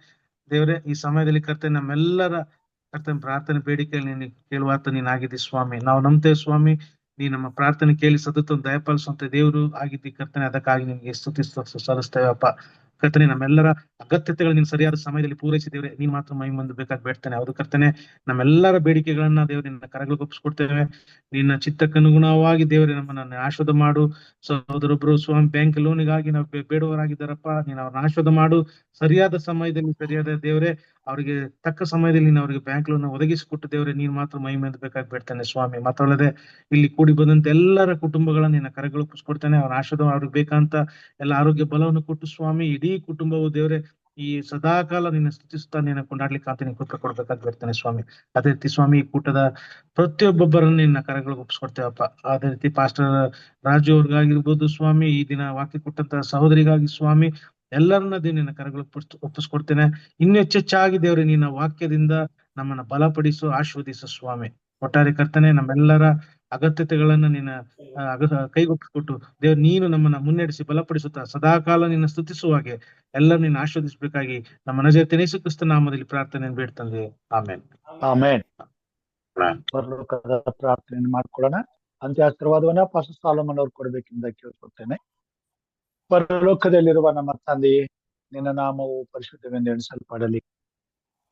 ದೇವರೇ, ಈ ಸಮಯದಲ್ಲಿ ಕರ್ತನೆ ನಮ್ಮೆಲ್ಲರ ಕರ್ತನೆ ಪ್ರಾರ್ಥನೆ ಬೇಡಿಕೆಯಲ್ಲಿ ನೀನು ಕೇಳುವಾತ ನೀನ್ ಆಗಿದ್ದಿ ಸ್ವಾಮಿ. ನಾವು ನಂಬ್ತೇವೆ ಸ್ವಾಮಿ, ನೀ ನಮ್ಮ ಪ್ರಾರ್ಥನೆ ಕೇಳಿ ಸತತ ದಯಪಾಲಿಸುವಂತ ದೇವರು ಆಗಿದ್ದಿ ಕರ್ತನೆ. ಅದಕ್ಕಾಗಿ ನಿನ್ಗೆ ಸ್ತುತಿ ಸಲ್ಲಿಸ್ತೇವೆ ಅಪ್ಪ. ಕರ್ತನೆ ನಮ್ಮೆಲ್ಲರ ಅಗತ್ಯತೆಗಳು ನೀನು ಸರಿಯಾದ ಸಮಯದಲ್ಲಿ ಪೂರೈಸಿದೇವ್ರೆ, ನೀನ್ ಮಾತ್ರ ಮೈ ಮುಂದೆ ಬೇಕಾಗಿ ಬೇಡ್ತೇನೆ. ಹೌದು ಕರ್ತನೆ, ನಮ್ಮೆಲ್ಲರ ಬೇಡಿಕೆಗಳನ್ನ ದೇವ್ರ ನಿನ್ನ ಕರಗಳಿಗೆ ಒಪ್ಪಿಸ್ಕೊಡ್ತೇವೆ. ನಿನ್ನ ಚಿತ್ತಕ್ಕನುಗುಣವಾಗಿ ದೇವರೇ ನಮ್ಮನ್ನ ಆಶೀರ್ವಾದ ಮಾಡು. ಸಹೋದರೊಬ್ರು ಸ್ವಾಮಿ ಬ್ಯಾಂಕ್ ಲೋನಿಗಾಗಿ ನಾವು ಬೇಡುವರಾಗಿದ್ದಾರಪ್ಪ, ನೀನು ಅವ್ರನ್ನ ಆಶೀರ್ವಾದ ಮಾಡು. ಸರಿಯಾದ ಸಮಯದಲ್ಲಿ ಸರಿಯಾದ ದೇವರೇ ಅವರಿಗೆ ತಕ್ಕ ಸಮಯದಲ್ಲಿ ನೀನು ಅವರಿಗೆ ಬ್ಯಾಂಕ್ ಲೋನ್ ಒದಗಿಸಿಕೊಟ್ಟು ದೇವರೇ ನೀನ್ ಮಾತ್ರ ಮೈ ಮೇಲೆ ಬೇಕಾಗಿ ಬೇಡ್ತೇನೆ ಸ್ವಾಮಿ. ಮಾತ್ರಲ್ಲದೆ ಇಲ್ಲಿ ಕೂಡಿ ಬಂದಂತ ಎಲ್ಲರ ಕುಟುಂಬಗಳನ್ನ ನಿನ್ನ ಕರೆಗಳು ಒಪ್ಪಿಸ್ಕೊಡ್ತೇನೆ. ಅವ್ರ ಆಶೀರ್ವಾದ ಅವ್ರಿಗೆ ಬೇಕಂತ ಎಲ್ಲ ಆರೋಗ್ಯ ಬಲವನ್ನು ಕೊಟ್ಟು ಸ್ವಾಮಿ, ಇಡೀ ಕುಟುಂಬವು ದೇವರೇ ಈ ಸದಾಕಾಲ ನಿನ್ನ ಸ್ತುತಿಸ್ತಾ ನಿನ್ನ ಕೊಂಡಾಡ್ಲಿಕ್ಕೆ ಅಂತ ನೀನು ಕೃಪೆ ಕೊಡ್ಬೇಕಾಗಿ ಬೇಡ್ತೇನೆ ಸ್ವಾಮಿ. ಅದೇ ರೀತಿ ಸ್ವಾಮಿ ಈ ಕೂಟದ ಪ್ರತಿಯೊಬ್ಬೊಬ್ಬರನ್ನು ನಿನ್ನ ಕರೆಗಳಿಗೆ ಒಪ್ಪಿಸ್ಕೊಡ್ತೇವಪ್ಪ. ಅದೇ ರೀತಿ ಪಾಸ್ಟರ್ ರಾಜು ಅವ್ರಿಗಾಗಿರ್ಬೋದು ಸ್ವಾಮಿ, ಈ ದಿನ ವಾಕ್ಯ ಕೊಟ್ಟಂತ ಸಹೋದರಿಗಾಗಿ ಸ್ವಾಮಿ, ಎಲ್ಲರನ್ನ ದೇವ್ ನಿನ್ನ ಕರೆಗಳು ಒಪ್ಪಿಸ್ಕೊಡ್ತೇನೆ. ಇನ್ನು ಹೆಚ್ಚೆಚ್ಚಾಗಿ ದೇವ್ರೆ ನಿನ್ನ ವಾಕ್ಯದಿಂದ ನಮ್ಮನ್ನ ಬಲಪಡಿಸು, ಆಶೀರ್ವದಿಸು ಸ್ವಾಮಿ. ಒಟ್ಟಾರೆ ಕರ್ತನೆ ನಮ್ಮೆಲ್ಲರ ಅಗತ್ಯತೆಗಳನ್ನ ನಿನ್ನ ಕೈಗೊಪ್ಪಿಕೊಟ್ಟು ದೇವ್ರು ನೀನು ನಮ್ಮನ್ನ ಮುನ್ನಡೆಸಿ ಬಲಪಡಿಸುತ್ತಾ ಸದಾಕಾಲ ನಿನ್ನ ಸ್ತುತಿಸುವ ಹಾಗೆ ಎಲ್ಲರೂ ನಿನ್ನ ಆಶೀರ್ವದಿಸಬೇಕಾಗಿ ನಮ್ಮ ನಜರೇತಿನ ಯೇಸು ಕ್ರಿಸ್ತ ನಾಮದಲ್ಲಿ ಪ್ರಾರ್ಥನೆಯನ್ನು ಬೇಡ್ತಂದೆ. ಆಮೇನ್. ಆಮೇನ್. ಪರಲೋಕದ ಪ್ರಾರ್ಥನೆಯನ್ನು ಮಾಡ್ಕೊಳ್ಳೋಣ. ಅಂತ್ಯ ಆಶೀರ್ವಾದವನ್ನ ಪಾಸ್ಟರ್ ಸಾಲೋಮನ್ ಅವ್ರು ಕೊಡಬೇಕೆಂದು ಕೇಳ್ಕೊಳ್ತೇನೆ. ಪರಲೋಕದಲ್ಲಿರುವ ನಮ್ಮ ತಂದೆಯೇ, ನಿನ್ನ ನಾಮವು ಪರಿಶುದ್ಧವೆಂದು ಎಣಿಸಲ್ಪಡಲಿ.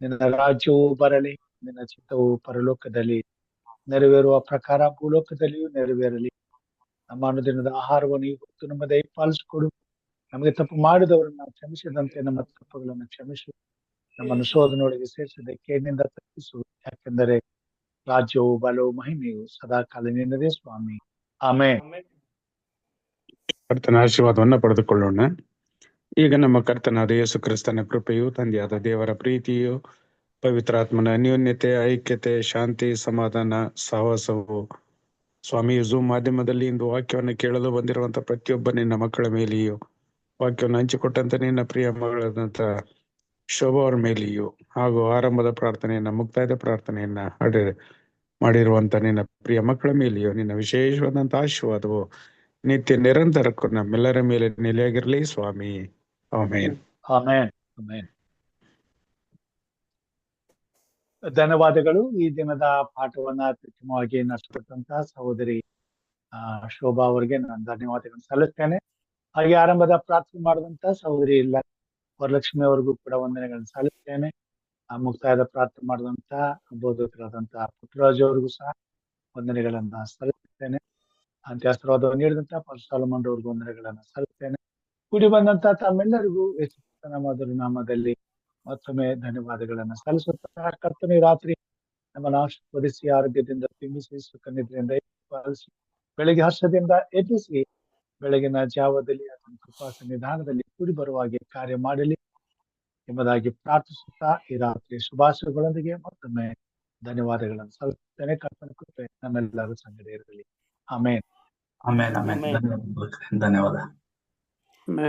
ನಿನ್ನ ರಾಜ್ಯವು ಬರಲಿ. ನಿನ್ನ ಚಿತ್ತವು ಪರಲೋಕದಲ್ಲಿ ನೆರವೇರುವ ಪ್ರಕಾರ ಭೂಲೋಕದಲ್ಲಿಯೂ ನೆರವೇರಲಿ. ನಮ್ಮ ಅನುದಿನದ ಆಹಾರವನ್ನು ಇವತ್ತು ನಮ್ಮ ದಯಪಾಲಿಸಿಕೊಡು. ನಮಗೆ ತಪ್ಪು ಮಾಡಿದವರನ್ನ ಕ್ಷಮಿಸಿದಂತೆ ನಮ್ಮ ತಪ್ಪುಗಳನ್ನು ಕ್ಷಮಿಸು. ನಮ್ಮನ್ನು ಶೋಧನೆಯೊಳಗೆ ಸೇರಿಸದೆ ಕೇಡಿನಿಂದ ತಪ್ಪಿಸು. ಯಾಕೆಂದರೆ ರಾಜ್ಯವು ಬಲವು ಮಹಿಮೆಯು ಸದಾಕಾಲ ನಿನ್ನದೇ ಸ್ವಾಮಿ. ಆಮೇನ್. ಕರ್ತನ ಆಶೀರ್ವಾದವನ್ನ ಪಡೆದುಕೊಳ್ಳೋಣ. ಈಗ ನಮ್ಮ ಕರ್ತನಾದ ಯೇಸು ಕ್ರಿಸ್ತನ ಕೃಪೆಯು, ತಂದೆಯಾದ ದೇವರ ಪ್ರೀತಿಯು, ಪವಿತ್ರಾತ್ಮನ ಅನ್ಯೋನ್ಯತೆ, ಐಕ್ಯತೆ, ಶಾಂತಿ, ಸಮಾಧಾನ, ಸಹವಾಸವು ಸ್ವಾಮಿ ಝೂಮ್ ಮಾಧ್ಯಮದಲ್ಲಿ ಇಂದು ವಾಕ್ಯವನ್ನು ಕೇಳಲು ಬಂದಿರುವಂತ ಪ್ರತಿಯೊಬ್ಬ ನಿನ್ನ ಮಕ್ಕಳ ಮೇಲೆಯೂ, ವಾಕ್ಯವನ್ನು ಹಂಚಿಕೊಟ್ಟಂತ ನಿನ್ನ ಪ್ರಿಯ ಮಗಳಾದಂತ ಶೋಭಾ ಅವರ ಮೇಲೆಯೂ, ಹಾಗೂ ಆರಂಭದ ಪ್ರಾರ್ಥನೆಯನ್ನ ಮುಕ್ತಾಯದ ಪ್ರಾರ್ಥನೆಯನ್ನ ಮಾಡಿರುವಂತ ನಿನ್ನ ಪ್ರಿಯ ಮಕ್ಕಳ ಮೇಲೆಯೂ ನಿನ್ನ ವಿಶೇಷವಾದಂತ ಆಶೀರ್ವಾದವು ನಿತ್ಯ ನಿರಂತರಕ್ಕೂ ನಮ್ಮೆಲ್ಲರ ಮೇಲೆ ನೆಲೆಯಾಗಿರ್ಲಿ ಸ್ವಾಮಿ. ಆಮೇನ್. ಆಮೇನ್. ಆಮೇನ್. ಧನ್ಯವಾದಗಳು. ಈ ದಿನದ ಪಾಠವನ್ನ ಅತ್ಯುತ್ತಮವಾಗಿ ನಡೆಸಿಕೊಟ್ಟಂತಹ ಸಹೋದರಿ ಶೋಭಾ ಅವರಿಗೆ ನಾನು ಧನ್ಯವಾದಗಳನ್ನು ಸಲ್ಲಿಸ್ತೇನೆ. ಹಾಗೆ ಆರಂಭದ ಪ್ರಾರ್ಥನೆ ಮಾಡಿದಂತ ಸಹೋದರಿ ವರಲಕ್ಷ್ಮಿ ಅವರಿಗೂ ಕೂಡ ವಂದನೆಗಳನ್ನು ಸಲ್ಲಿಸ್ತೇನೆ. ಮುಕ್ತಾಯದ ಪ್ರಾರ್ಥನೆ ಮಾಡಿದಂತ ಬೋಧಕರಾದಂತಹ ಪುಟ್ಟರಾಜು ಅವರಿಗೂ ಸಹ ವಂದನೆಗಳನ್ನ ಸಲ್ಲಿಸ್ತೇನೆ. ಅಂತ್ಯ ಆಶೀರ್ವಾದವನ್ನು ನೀಡಿದಂತ ಪಾಸ್ಟರ್ ಸಾಲೋಮನ್ ಅವ್ರಿಗೂ ವಂದನೆಗಳನ್ನ ಸಲ್ಲಿಸ್ತೇನೆ. ಕೂಡಿ ಬಂದಂತ ತಮ್ಮೆಲ್ಲರಿಗೂ ಯೇಸು ಕ್ರಿಸ್ತನ ಮಧುರ ನಾಮದಲ್ಲಿ ಮತ್ತೊಮ್ಮೆ ಧನ್ಯವಾದಗಳನ್ನ ಸಲ್ಲಿಸುತ್ತಾ, ಕರ್ತನೆ ರಾತ್ರಿ ನಮ್ಮನ್ನು ಆಶೀರ್ವದಿಸಿ ಆರೋಗ್ಯದಿಂದ ತುಂಬಿಸಿ ಸುಖನಿದ್ರೆಯಿಂದ ಪಾಲಿಸಿ ಬೆಳಗ್ಗೆ ಹರ್ಷದಿಂದ ಎಬ್ಬಿಸಿ ಬೆಳಗಿನ ಜಾವದಲ್ಲಿ ಅದನ್ನು ಕೃಪಾ ಸನ್ನಿಧಾನದಲ್ಲಿ ಕೂಡಿ ಬರುವ ಹಾಗೆ ಕಾರ್ಯ ಮಾಡಲಿ ಎಂಬುದಾಗಿ ಪ್ರಾರ್ಥಿಸುತ್ತಾ ಈ ರಾತ್ರಿ ಶುಭಾಶಯಗಳೊಂದಿಗೆ ಮತ್ತೊಮ್ಮೆ ಧನ್ಯವಾದಗಳನ್ನು ಸಲ್ಲಿಸುತ್ತೇನೆ. ಕರ್ತನ ಕೃಪೆ ನಮ್ಮೆಲ್ಲರೂ ಸಂಗಡ ಇರಲಿ. ಆಮೇನ್. ಆಮೇನ್. ಆಮೇನ್. ಧನ್ಯವಾದ.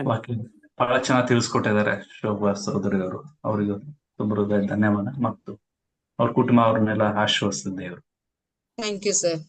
ವಾಕ್ಯ ಬಹಳ ಚೆನ್ನಾಗಿ ತಿಳಿಸ್ಕೊಟ್ಟಿದ್ದಾರೆ ಶೋಭಾ ಸಹೋದರಿ ಅವರು. ಅವರಿಗೂ ತುಂಬ ಧನ್ಯವಾದ ಮತ್ತು ಅವ್ರ ಕುಟುಂಬ ಅವ್ರನ್ನೆಲ್ಲ ಆಶ್ವಾಸಿಸಿದ್ದೇವರು. Thank you sir.